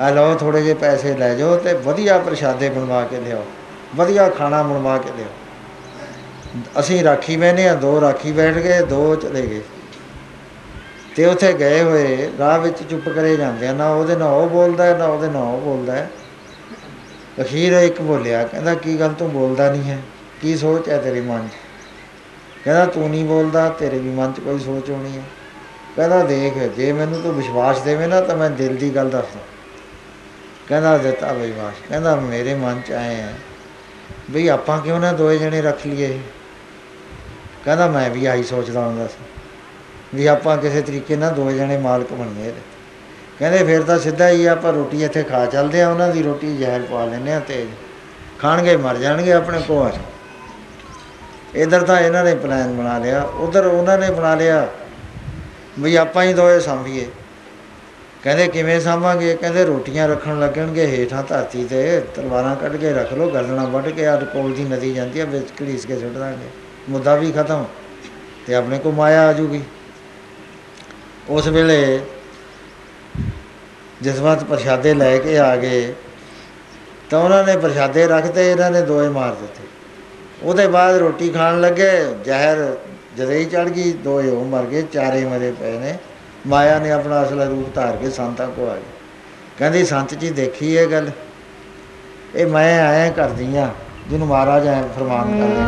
ਆ ਲਓ ਥੋੜ੍ਹੇ ਜਿਹੇ ਪੈਸੇ ਲੈ ਜਾਓ ਅਤੇ ਵਧੀਆ ਪ੍ਰਸ਼ਾਦੇ ਬਣਵਾ ਕੇ ਲਿਆਓ, ਵਧੀਆ ਖਾਣਾ ਬਣਵਾ ਕੇ ਲਿਆਓ। ਅਸੀਂ ਰਾਖੀ ਬਹਿੰਦੇ ਹਾਂ, ਦੋ ਰਾਖੀ ਬੈਠ ਗਏ, ਦੋ ਚਲੇ ਗਏ। ਅਤੇ ਉੱਥੇ ਗਏ ਹੋਏ ਰਾਹ ਵਿੱਚ ਚੁੱਪ ਕਰੇ ਜਾਂਦੇ ਆ, ਨਾ ਉਹਦੇ ਨਾਲ ਉਹ ਬੋਲਦਾ, ਨਾ ਉਹਦੇ ਨਾਲ ਉਹ ਬੋਲਦਾ। ਅਖੀਰ ਇੱਕ ਬੋਲਿਆ, ਕਹਿੰਦਾ ਕੀ ਗੱਲ ਤੂੰ ਬੋਲਦਾ ਨਹੀਂ ਹੈ, ਕੀ ਸੋਚ ਹੈ ਤੇਰੇ ਮਨ 'ਚ? ਕਹਿੰਦਾ ਤੂੰ ਨਹੀਂ ਬੋਲਦਾ, ਤੇਰੇ ਵੀ ਮਨ 'ਚ ਕੋਈ ਸੋਚ ਹੋਣੀ ਹੈ। ਕਹਿੰਦਾ ਦੇਖ, ਜੇ ਮੈਨੂੰ ਤੂੰ ਵਿਸ਼ਵਾਸ ਦੇਵੇਂ ਨਾ ਤਾਂ ਮੈਂ ਦਿਲ ਦੀ ਗੱਲ ਦੱਸਦਾ। ਕਹਿੰਦਾ ਦਿੱਤਾ ਵਿਸ਼ਵਾਸ। ਕਹਿੰਦਾ ਮੇਰੇ ਮਨ 'ਚ ਆਏ ਹੈ ਬਈ ਆਪਾਂ ਕਿਉਂ ਨਾ ਦੋਏ ਜਣੇ ਰੱਖ ਲਈਏ। ਕਹਿੰਦਾ ਮੈਂ ਵੀ ਆਹੀ ਸੋਚਦਾ ਹੁੰਦਾ ਸੀ ਵੀ ਆਪਾਂ ਕਿਸੇ ਤਰੀਕੇ ਨਾਲ ਦੋਏ ਜਣੇ ਮਾਲਕ ਬਣੀਏ। ਕਹਿੰਦੇ ਫਿਰ ਤਾਂ ਸਿੱਧਾ ਹੀ ਆਪਾਂ ਰੋਟੀ ਇੱਥੇ ਖਾ ਚੱਲਦੇ ਹਾਂ, ਉਹਨਾਂ ਦੀ ਰੋਟੀ ਜ਼ਹਿਰ ਪਾ ਲੈਂਦੇ ਹਾਂ, ਤੇਜ਼ ਖਾਣਗੇ ਮਰ ਜਾਣਗੇ ਆਪਣੇ ਕੋਲ। ਇੱਧਰ ਤਾਂ ਇਹਨਾਂ ਨੇ ਪਲਾਨ ਬਣਾ ਲਿਆ, ਉੱਧਰ ਉਹਨਾਂ ਨੇ ਬਣਾ ਲਿਆ ਵੀ ਆਪਾਂ ਹੀ ਦੋਏ ਸਾਂਭੀਏ। ਕਹਿੰਦੇ ਕਿਵੇਂ ਸਾਂਭਾਂਗੇ? ਕਹਿੰਦੇ ਰੋਟੀਆਂ ਰੱਖਣ ਲੱਗਣਗੇ ਹੇਠਾਂ ਧਰਤੀ 'ਤੇ, ਤਲਵਾਰਾਂ ਕੱਢ ਕੇ ਰੱਖ ਲਓ, ਗਰਦਨਾਂ ਵੱਢ ਕੇ ਆਹ ਕੋਲ ਦੀ ਨਦੀ ਜਾਂਦੀ ਆ ਵਿੱਚ ਘੜੀਸ ਕੇ ਸੁੱਟ ਦਾਂਗੇ, ਮੁੱਦਾ ਵੀ ਖਤਮ ਅਤੇ ਆਪਣੇ ਕੋਲ ਮਾਇਆ ਆ ਜੂਗੀ। ਉਸ ਵੇਲੇ ਜਿਸ ਵਕਤ ਪ੍ਰਸ਼ਾਦੇ ਲੈ ਕੇ ਆ ਗਏ ਤਾਂ ਉਹਨਾਂ ਨੇ ਪ੍ਰਸ਼ਾਦੇ ਰੱਖਤੇ, ਇਹਨਾਂ ਨੇ ਦੋਏ ਮਾਰ ਦਿੱਤੇ। ਉਹਦੇ ਬਾਅਦ ਰੋਟੀ ਖਾਣ ਲੱਗੇ, ਜ਼ਹਿਰ ਜਦੇ ਹੀ ਚੜ੍ਹ ਗਈ, ਦੋਏ ਉਹ ਮਰ ਗਏ, ਚਾਰੇ ਮਰੇ ਪਏ ਨੇ। ਮਾਇਆ ਨੇ ਆਪਣਾ ਅਸਲ ਰੂਪ ਧਾਰ ਕੇ ਸੰਤਾਂ ਕੋਲ ਆ ਗਈ। ਕਹਿੰਦੀ ਸੰਤ ਜੀ ਦੇਖੀ ਇਹ ਗੱਲ, ਇਹ ਮੈਂ ਐਂ ਕਰਦੀ ਹਾਂ ਜਿਹਨੂੰ ਮਹਾਰਾਜ ਐਂ ਫਰਮਾਨ ਕਰਦੇ,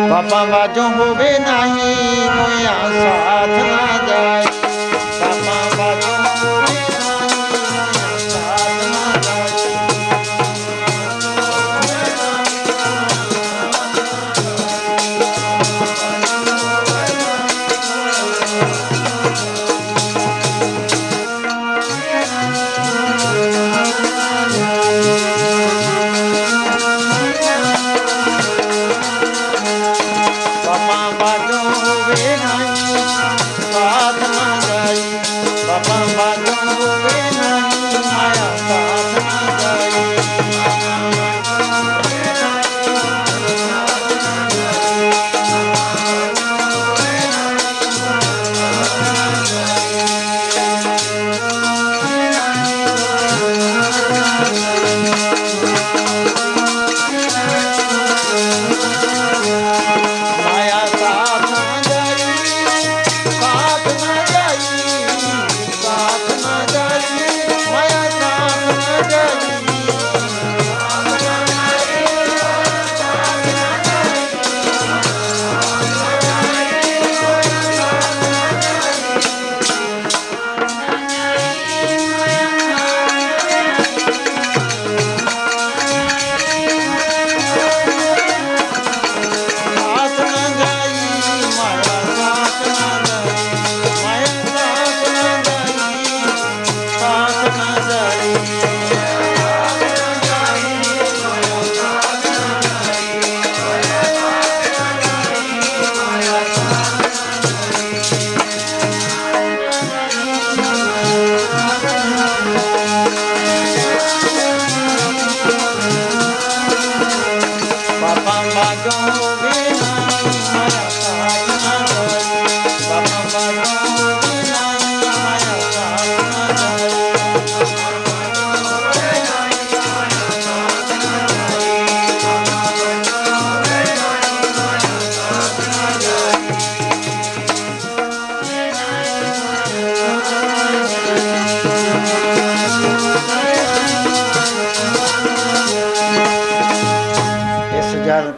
ਪਾਪਾਂ ਬਾਝੋਂ ਹੋਵੇ ਨਹੀਂ ਮੋਇਆ ਸਾਥ ਨਾ ਜਾਏ, ਪਾਪਾਂ ਬਾਝੋਂ ਹੋਵੇ ਨਹੀਂ ਸਾਥ ਨਾ ਜਾਏ।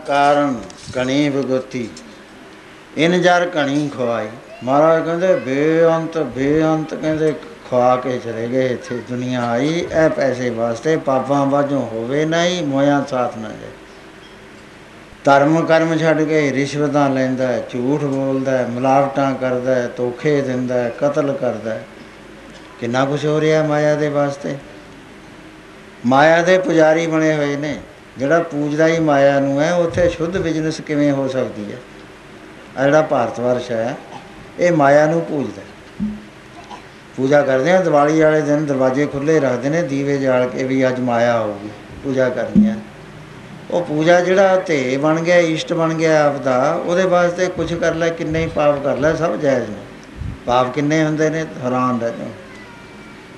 ਕਾਰਨ ਘਣੀ ਵਿਗੁਤੀ ਇਨ ਜਰ ਘਣੀ ਖਵਾਈ। ਮਹਾਰਾਜ ਕਹਿੰਦੇ ਬੇਅੰਤ ਬੇਅੰਤ ਕਹਿੰਦੇ ਖਵਾ ਕੇ ਚਲੇ ਗਏ। ਇੱਥੇ ਦੁਨੀਆ ਆਈ ਇਹ ਪੈਸੇ ਵਾਸਤੇ, ਪਾਪਾਂ ਬਾਝੋਂ ਹੋਵੇ ਨਹੀਂ ਮੋਇਆ ਸਾਥ ਨਾ ਜਾਏ। ਧਰਮ ਕਰਮ ਛੱਡ ਕੇ ਰਿਸ਼ਵਤਾਂ ਲੈਂਦਾ, ਝੂਠ ਬੋਲਦਾ, ਮਿਲਾਵਟਾਂ ਕਰਦਾ, ਧੋਖੇ ਦਿੰਦਾ, ਕਤਲ ਕਰਦਾ, ਕਿੰਨਾ ਕੁਛ ਹੋ ਰਿਹਾ ਮਾਇਆ ਦੇ ਵਾਸਤੇ। ਮਾਇਆ ਦੇ ਪੁਜਾਰੀ ਬਣੇ ਹੋਏ ਨੇ। ਜਿਹੜਾ ਪੂਜਦਾ ਹੀ ਮਾਇਆ ਨੂੰ ਹੈ, ਉੱਥੇ ਸ਼ੁੱਧ ਬਿਜ਼ਨਸ ਕਿਵੇਂ ਹੋ ਸਕਦੀ ਹੈ? ਆ ਜਿਹੜਾ ਭਾਰਤ ਵਰਸ਼ ਹੈ ਇਹ ਮਾਇਆ ਨੂੰ ਪੂਜਦਾ। ਪੂਜਾ ਕਰਦੇ ਆ ਦਿਵਾਲੀ ਵਾਲੇ ਦਿਨ ਦਰਵਾਜ਼ੇ ਖੁੱਲ੍ਹੇ ਰੱਖਦੇ ਨੇ, ਦੀਵੇ ਜਾਲ ਕੇ ਵੀ ਅੱਜ ਮਾਇਆ ਹੋਊਗੀ, ਪੂਜਾ ਕਰਨੀ ਹੈ। ਉਹ ਪੂਜਾ ਜਿਹੜਾ ਧੇ ਬਣ ਗਿਆ, ਇਸ਼ਟ ਬਣ ਗਿਆ ਆਪ ਦਾ, ਉਹਦੇ ਵਾਸਤੇ ਕੁਛ ਕਰ ਲੈ, ਕਿੰਨੇ ਹੀ ਪਾਪ ਕਰ ਲੈ, ਸਭ ਜਾਇਜ਼ ਨੇ। ਪਾਪ ਕਿੰਨੇ ਹੁੰਦੇ ਨੇ? ਹੈਰਾਨ ਰਹਿੰਦੇ।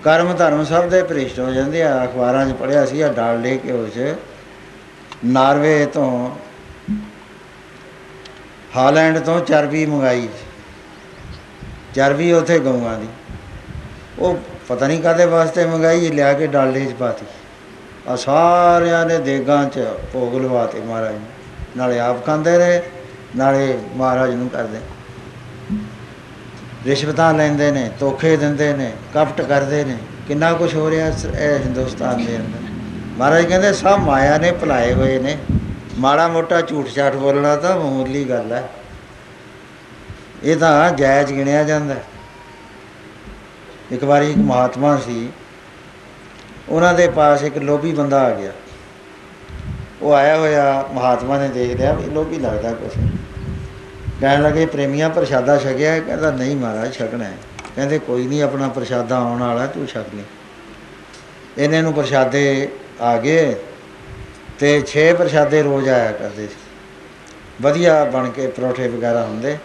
ਕਰਮ ਧਰਮ ਸਭ ਦੇ ਭ੍ਰਿਸ਼ਟ ਹੋ ਜਾਂਦੇ ਆ। ਅਖਬਾਰਾਂ 'ਚ ਪੜ੍ਹਿਆ ਸੀ ਆ ਡਾਲਡੇ ਘਿਓ 'ਚ ਨਾਰਵੇ ਤੋਂ ਹਾਲੈਂਡ ਤੋਂ ਚਰਬੀ ਮੰਗਾਈ, ਚਰਬੀ ਉੱਥੇ ਗਊਆਂ ਦੀ, ਉਹ ਪਤਾ ਨਹੀਂ ਕਾਹਦੇ ਵਾਸਤੇ ਮੰਗਾਈ, ਲਿਆ ਕੇ ਡਾਲਡੇ 'ਚ ਪਾਤੀ। ਆ ਸਾਰਿਆਂ ਨੇ ਦੇਗਾਂ 'ਚ ਭੋਗ ਲਵਾਤੇ ਮਹਾਰਾਜ ਨੂੰ, ਨਾਲੇ ਆਪ ਖਾਂਦੇ ਰਹੇ ਨਾਲੇ ਮਹਾਰਾਜ ਨੂੰ ਕਰਦੇ। ਰਿਸ਼ਵਤਾਂ ਲੈਂਦੇ ਨੇ, ਧੋਖੇ ਦਿੰਦੇ ਨੇ, ਕਪਟ ਕਰਦੇ ਨੇ, ਕਿੰਨਾ ਕੁਛ ਹੋ ਰਿਹਾ ਇਹ ਹਿੰਦੁਸਤਾਨ ਦੇ ਅੰਦਰ। ਮਹਾਰਾਜ ਕਹਿੰਦੇ ਸਭ ਮਾਇਆ ਨੇ ਭੁਲਾਏ ਹੋਏ ਨੇ। ਮਾੜਾ ਮੋਟਾ ਝੂਠ ਝਾਠ ਬੋਲਣਾ ਤਾਂ ਮਾਮੂਲੀ ਗੱਲ ਹੈ, ਇਹ ਤਾਂ ਜਾਇਜ਼ ਗਿਣਿਆ ਜਾਂਦਾ। ਇੱਕ ਵਾਰੀ ਇੱਕ ਮਹਾਤਮਾ ਸੀ, ਉਹਨਾਂ ਦੇ ਪਾਸ ਇੱਕ ਲੋਭੀ ਬੰਦਾ ਆ ਗਿਆ। ਉਹ ਆਇਆ ਹੋਇਆ ਮਹਾਤਮਾ ਨੇ ਦੇਖ ਲਿਆ ਵੀ ਲੋਭੀ ਲੱਗਦਾ ਕੁਛ, ਕਹਿਣ ਲੱਗੇ ਪ੍ਰੇਮੀਆਂ ਪ੍ਰਸ਼ਾਦਾ ਛਕਿਆ? ਕਹਿੰਦਾ ਨਹੀਂ ਮਹਾਰਾਜ ਛਕਣਾ ਹੈ। ਕਹਿੰਦੇ ਕੋਈ ਨਹੀਂ, ਆਪਣਾ ਪ੍ਰਸ਼ਾਦਾ ਆਉਣ ਵਾਲਾ, ਤੂੰ ਛਕ ਲਈ। ਇਹਨਾਂ ਨੂੰ ਪ੍ਰਸ਼ਾਦੇ ਆ ਗਏ ਅਤੇ 6 ਪ੍ਰਸ਼ਾਦੇ ਰੋਜ਼ ਆਇਆ ਕਰਦੇ ਸੀ, ਵਧੀਆ ਬਣ ਕੇ ਪਰੌਠੇ ਵਗੈਰਾ ਹੁੰਦੇ।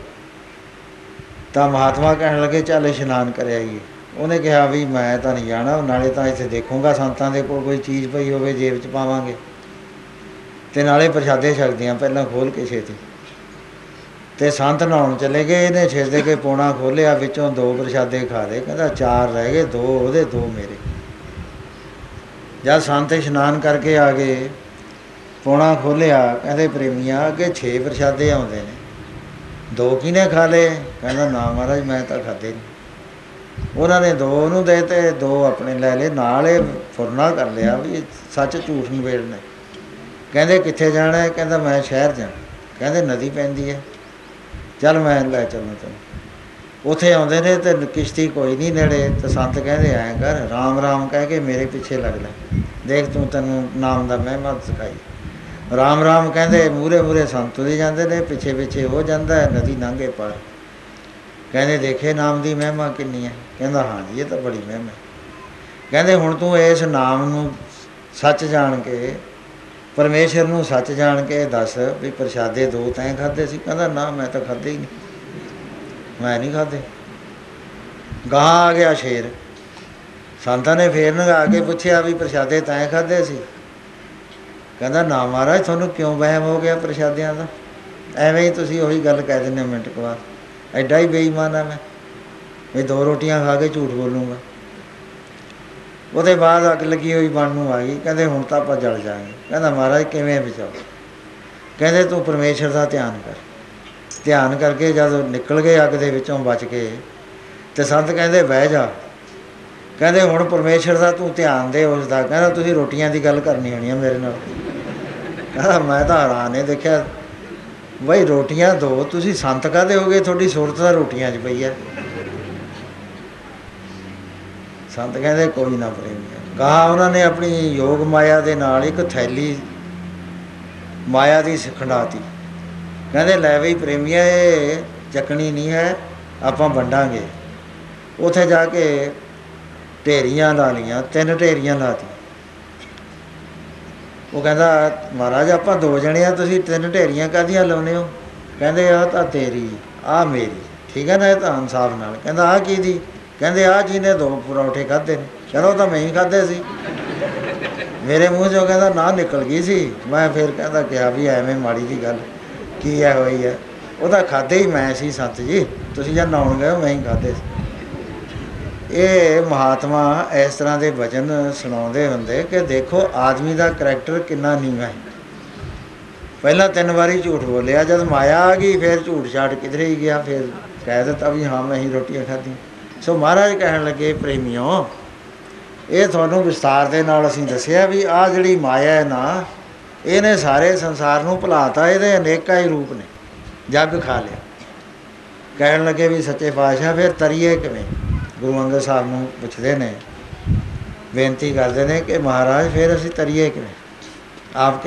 ਤਾਂ ਮਹਾਤਮਾ ਕਹਿਣ ਲੱਗੇ ਚੱਲ ਇਸ਼ਨਾਨ ਕਰ ਆਈਏ। ਉਹਨੇ ਕਿਹਾ ਵੀ ਮੈਂ ਤਾਂ ਨਹੀਂ ਜਾਣਾ, ਨਾਲੇ ਤਾਂ ਇੱਥੇ ਦੇਖੂੰਗਾ ਸੰਤਾਂ ਦੇ ਕੋਲ ਕੋਈ ਚੀਜ਼ ਪਈ ਹੋਵੇ ਜੇਬ 'ਚ ਪਾਵਾਂਗੇ, ਅਤੇ ਨਾਲੇ ਪ੍ਰਸ਼ਾਦੇ ਛਕਦੇ ਹਾਂ ਪਹਿਲਾਂ ਖੋਲ੍ਹ ਕੇ ਛੇਤੀ। ਅਤੇ ਸੰਤ ਨਹਾਉਣ ਚਲੇ ਗਏ, ਇਹਨੇ ਛੇਦੇ ਕੇ ਪੋਣਾ ਖੋਲ੍ਹਿਆ, ਵਿੱਚੋਂ 2 ਪ੍ਰਸ਼ਾਦੇ ਖਾ ਲਏ। ਕਹਿੰਦਾ 4 ਰਹਿ ਗਏ, 2 ਉਹਦੇ 2 ਮੇਰੇ। ਜਦ ਸੰਤ ਇਸ਼ਨਾਨ ਕਰਕੇ ਆ ਗਏ, ਪੋਣਾ ਖੋਲ੍ਹਿਆ, ਕਹਿੰਦੇ ਪ੍ਰੇਮੀਆਂ ਅੱਗੇ 6 ਪ੍ਰਸ਼ਾਦੇ ਆਉਂਦੇ ਨੇ, 2 ਕਿਹਨੇ ਖਾ ਲਏ? ਕਹਿੰਦਾ ਨਾ ਮਹਾਰਾਜ ਮੈਂ ਤਾਂ ਖਾਧੇ ਨਹੀਂ। ਉਹਨਾਂ ਨੇ 2 ਉਹਨੂੰ ਦੇ ਅਤੇ 2 ਆਪਣੇ ਲੈ ਲਏ। ਨਾਲ ਇਹ ਫੁਰਨਾ ਕਰ ਲਿਆ ਵੀ ਸੱਚ ਝੂਠ ਨਿਬੇੜਨਾ। ਕਹਿੰਦੇ ਕਿੱਥੇ ਜਾਣਾ? ਕਹਿੰਦਾ ਮੈਂ ਸ਼ਹਿਰ ਜਾਣਾ। ਕਹਿੰਦੇ ਨਦੀ ਪੈਂਦੀ ਹੈ, ਚੱਲ ਮੈਂ ਲੈ ਚੱਲਾਂ ਤੈਨੂੰ। ਉੱਥੇ ਆਉਂਦੇ ਨੇ ਅਤੇ ਕਿਸ਼ਤੀ ਕੋਈ ਨਹੀਂ ਨੇੜੇ, ਅਤੇ ਸੰਤ ਕਹਿੰਦੇ ਐਂ ਕਰ, ਰਾਮ ਰਾਮ ਕਹਿ ਕੇ ਮੇਰੇ ਪਿੱਛੇ ਲੱਗ ਲੈ, ਦੇਖ ਤੂੰ ਤੈਨੂੰ ਨਾਮ ਦਾ ਮਹਿਮਾ ਸਿਖਾਈ। ਰਾਮ ਰਾਮ ਕਹਿੰਦੇ ਮੂਹਰੇ ਮੂਹਰੇ ਸੰਤ ਤੁਰੇ ਜਾਂਦੇ ਨੇ, ਪਿੱਛੇ ਪਿੱਛੇ ਹੋ ਜਾਂਦਾ ਹੈ, ਨਦੀ ਲੰਘੇ ਪਾਰ। ਕਹਿੰਦੇ ਦੇਖੇ ਨਾਮ ਦੀ ਮਹਿਮਾ ਕਿੰਨੀ ਹੈ? ਕਹਿੰਦਾ ਹਾਂਜੀ ਇਹ ਤਾਂ ਬੜੀ ਮਹਿਮਾ। ਕਹਿੰਦੇ ਹੁਣ ਤੂੰ ਇਸ ਨਾਮ ਨੂੰ ਸੱਚ ਜਾਣ ਕੇ, ਪਰਮੇਸ਼ਰ ਨੂੰ ਸੱਚ ਜਾਣ ਕੇ ਦੱਸ ਵੀ ਪ੍ਰਸ਼ਾਦੇ 2 ਤੈਂ ਖਾਧੇ ਸੀ? ਕਹਿੰਦਾ ਨਾ ਮੈਂ ਤਾਂ ਖਾਧੇ ਹੀ ਨਹੀਂ, ਮੈਂ ਨਹੀਂ ਖਾਧੇ। ਗਾਹ ਆ ਗਿਆ ਸ਼ੇਰ। ਸੰਤਾਂ ਨੇ ਫੇਰ ਨਗਾ ਕੇ ਪੁੱਛਿਆ ਵੀ ਪ੍ਰਸ਼ਾਦੇ ਤੈਂ ਖਾਧੇ ਸੀ? ਕਹਿੰਦਾ ਨਾ ਮਹਾਰਾਜ ਤੁਹਾਨੂੰ ਕਿਉਂ ਵਹਿਮ ਹੋ ਗਿਆ ਪ੍ਰਸ਼ਾਦਿਆਂ ਦਾ? ਐਵੇਂ ਹੀ ਤੁਸੀਂ ਉਹੀ ਗੱਲ ਕਹਿ ਦਿੰਦੇ ਹੋ ਮਿੰਟ ਕੁ ਬਾਅਦ। ਐਡਾ ਹੀ ਬੇਈਮਾਨ ਆ ਮੈਂ ਵੀ 2 ਰੋਟੀਆਂ ਖਾ ਕੇ ਝੂਠ ਬੋਲੂੰਗਾ। ਉਹਦੇ ਬਾਅਦ ਅੱਗ ਲੱਗੀ ਹੋਈ ਬਣ ਨੂੰ ਆ ਗਈ। ਕਹਿੰਦੇ ਹੁਣ ਤਾਂ ਆਪਾਂ ਜਲ ਜਾਵਾਂਗੇ। ਕਹਿੰਦਾ ਮਹਾਰਾਜ ਕਿਵੇਂ ਬਚਾਓ? ਕਹਿੰਦੇ ਤੂੰ ਪਰਮੇਸ਼ਰ ਦਾ ਧਿਆਨ ਕਰ। ਧਿਆਨ ਕਰਕੇ ਜਦ ਨਿਕਲ ਗਏ ਅੱਗ ਦੇ ਵਿੱਚੋਂ ਬਚ ਕੇ, ਅਤੇ ਸੰਤ ਕਹਿੰਦੇ ਬਹਿ ਜਾ। ਕਹਿੰਦੇ ਹੁਣ ਪਰਮੇਸ਼ਰ ਦਾ ਤੂੰ ਧਿਆਨ ਦੇ ਉਸ ਦਾ। ਕਹਿੰਦਾ ਤੁਸੀਂ ਰੋਟੀਆਂ ਦੀ ਗੱਲ ਕਰਨੀ ਹੋਣੀ ਆ ਮੇਰੇ ਨਾਲ। ਕਹਿੰਦਾ ਮੈਂ ਤਾਂ ਹੈਰਾਨ ਨੇ ਦੇਖਿਆ ਬਈ ਰੋਟੀਆਂ 2 ਤੁਸੀਂ ਸੰਤ ਕਾਹਦੇ ਹੋ ਗਏ? ਤੁਹਾਡੀ ਸੁਰਤ ਤਾਂ ਰੋਟੀਆਂ 'ਚ ਪਈ ਹੈ। ਸੰਤ ਕਹਿੰਦੇ ਕੋਈ ਨਾ ਪ੍ਰੇਮੀਆਂ। ਕਹਾ ਉਹਨਾਂ ਨੇ ਆਪਣੀ ਯੋਗ ਮਾਇਆ ਦੇ ਨਾਲ ਇੱਕ ਥੈਲੀ ਮਾਇਆ ਦੀ ਖੰਡਾਤੀ। ਕਹਿੰਦੇ ਲੈ ਬਈ ਪ੍ਰੇਮੀਆਂ ਇਹ ਚੱਕਣੀ ਨਹੀਂ ਹੈ, ਆਪਾਂ ਵੰਡਾਂਗੇ। ਉੱਥੇ ਜਾ ਕੇ ਢੇਰੀਆਂ ਲਾ ਲਈਆਂ, 3 ਢੇਰੀਆਂ ਲਾ ਦਿੱਤੀਆਂ। ਉਹ ਕਹਿੰਦਾ ਮਹਾਰਾਜ ਆਪਾਂ 2 ਜਣੇ ਆ, ਤੁਸੀਂ 3 ਢੇਰੀਆਂ ਕਾਹਦੀਆਂ ਲਾਉਂਦੇ ਹੋ? ਕਹਿੰਦੇ ਆਹ ਤਾਂ ਤੇਰੀ, ਆਹ ਮੇਰੀ, ਠੀਕ ਹੈ ਨਾ, ਇਹ ਤਾਂ ਇਨਸਾਫ ਨਾਲ। ਕਹਿੰਦਾ ਆਹ ਕਿਹਦੀ? ਕਹਿੰਦੇ ਆਹ ਜਿਹਨੇ 2 ਪਰੌਠੇ ਖਾਧੇ ਨੇ। ਕਹਿੰਦਾ ਉਹ ਤਾਂ ਮੈਂ ਹੀ ਖਾਧੇ ਸੀ, ਮੇਰੇ ਮੂੰਹ 'ਚੋਂ ਕਹਿੰਦਾ ਨਾ ਨਿਕਲ ਗਈ ਸੀ। ਮੈਂ ਫਿਰ ਕਹਿੰਦਾ ਕਿਹਾ ਵੀ ਐਵੇਂ ਮਾੜੀ ਜਿਹੀ ਗੱਲ ਕੀ ਹੈ ਹੋਈ ਹੈ? ਉਹਦਾ ਖਾਧੇ ਹੀ ਮੈਂ ਸੀ ਸੰਤ ਜੀ, ਤੁਸੀਂ ਜਦ ਨਹਾਉਣ ਗਏ ਮੈਂ ਹੀ ਖਾਧੇ ਸੀ। ਇਹ ਮਹਾਤਮਾ ਇਸ ਤਰ੍ਹਾਂ ਦੇ ਵਚਨ ਸੁਣਾਉਂਦੇ ਹੁੰਦੇ ਕਿ ਦੇਖੋ ਆਦਮੀ ਦਾ ਕਰੈਕਟਰ ਕਿੰਨਾ ਨੀਵਾਂ ਹੈ। ਪਹਿਲਾਂ 3 ਵਾਰੀ ਝੂਠ ਬੋਲਿਆ, ਜਦ ਮਾਇਆ ਆ ਗਈ ਫਿਰ ਝੂਠ ਛਾਟ ਕਿਧਰੇ ਹੀ ਗਿਆ, ਫਿਰ ਕਹਿ ਦਿੱਤਾ ਵੀ ਹਾਂ ਮੈਂ ਹੀ ਰੋਟੀਆਂ ਖਾਧੀਆਂ। ਸੋ ਮਹਾਰਾਜ ਕਹਿਣ ਲੱਗੇ ਪ੍ਰੇਮੀਓ, ਇਹ ਤੁਹਾਨੂੰ ਵਿਸਤਾਰ ਦੇ ਨਾਲ ਅਸੀਂ ਦੱਸਿਆ ਵੀ ਆਹ ਜਿਹੜੀ ਮਾਇਆ ਹੈ ਨਾ, ਇਹਨੇ ਸਾਰੇ ਸੰਸਾਰ ਨੂੰ ਭੁਲਾਤਾ। ਇਹਦੇ ਅਨੇਕਾਂ ਹੀ ਰੂਪ ਨੇ, ਜੱਗ ਖਾ ਲਿਆ। ਕਹਿਣ ਲੱਗੇ ਵੀ ਸੱਚੇ ਪਾਤਸ਼ਾਹ ਫਿਰ ਤਰੀਏ ਕਿਵੇਂ? ਗੁਰੂ ਅੰਗਦ ਸਾਹਿਬ ਨੂੰ ਪੁੱਛਦੇ ਨੇ, ਬੇਨਤੀ ਕਰਦੇ ਨੇ ਕਿ ਮਹਾਰਾਜ ਫਿਰ ਅਸੀਂ ਤਰੀਏ ਕਿਵੇਂ? ਆਪ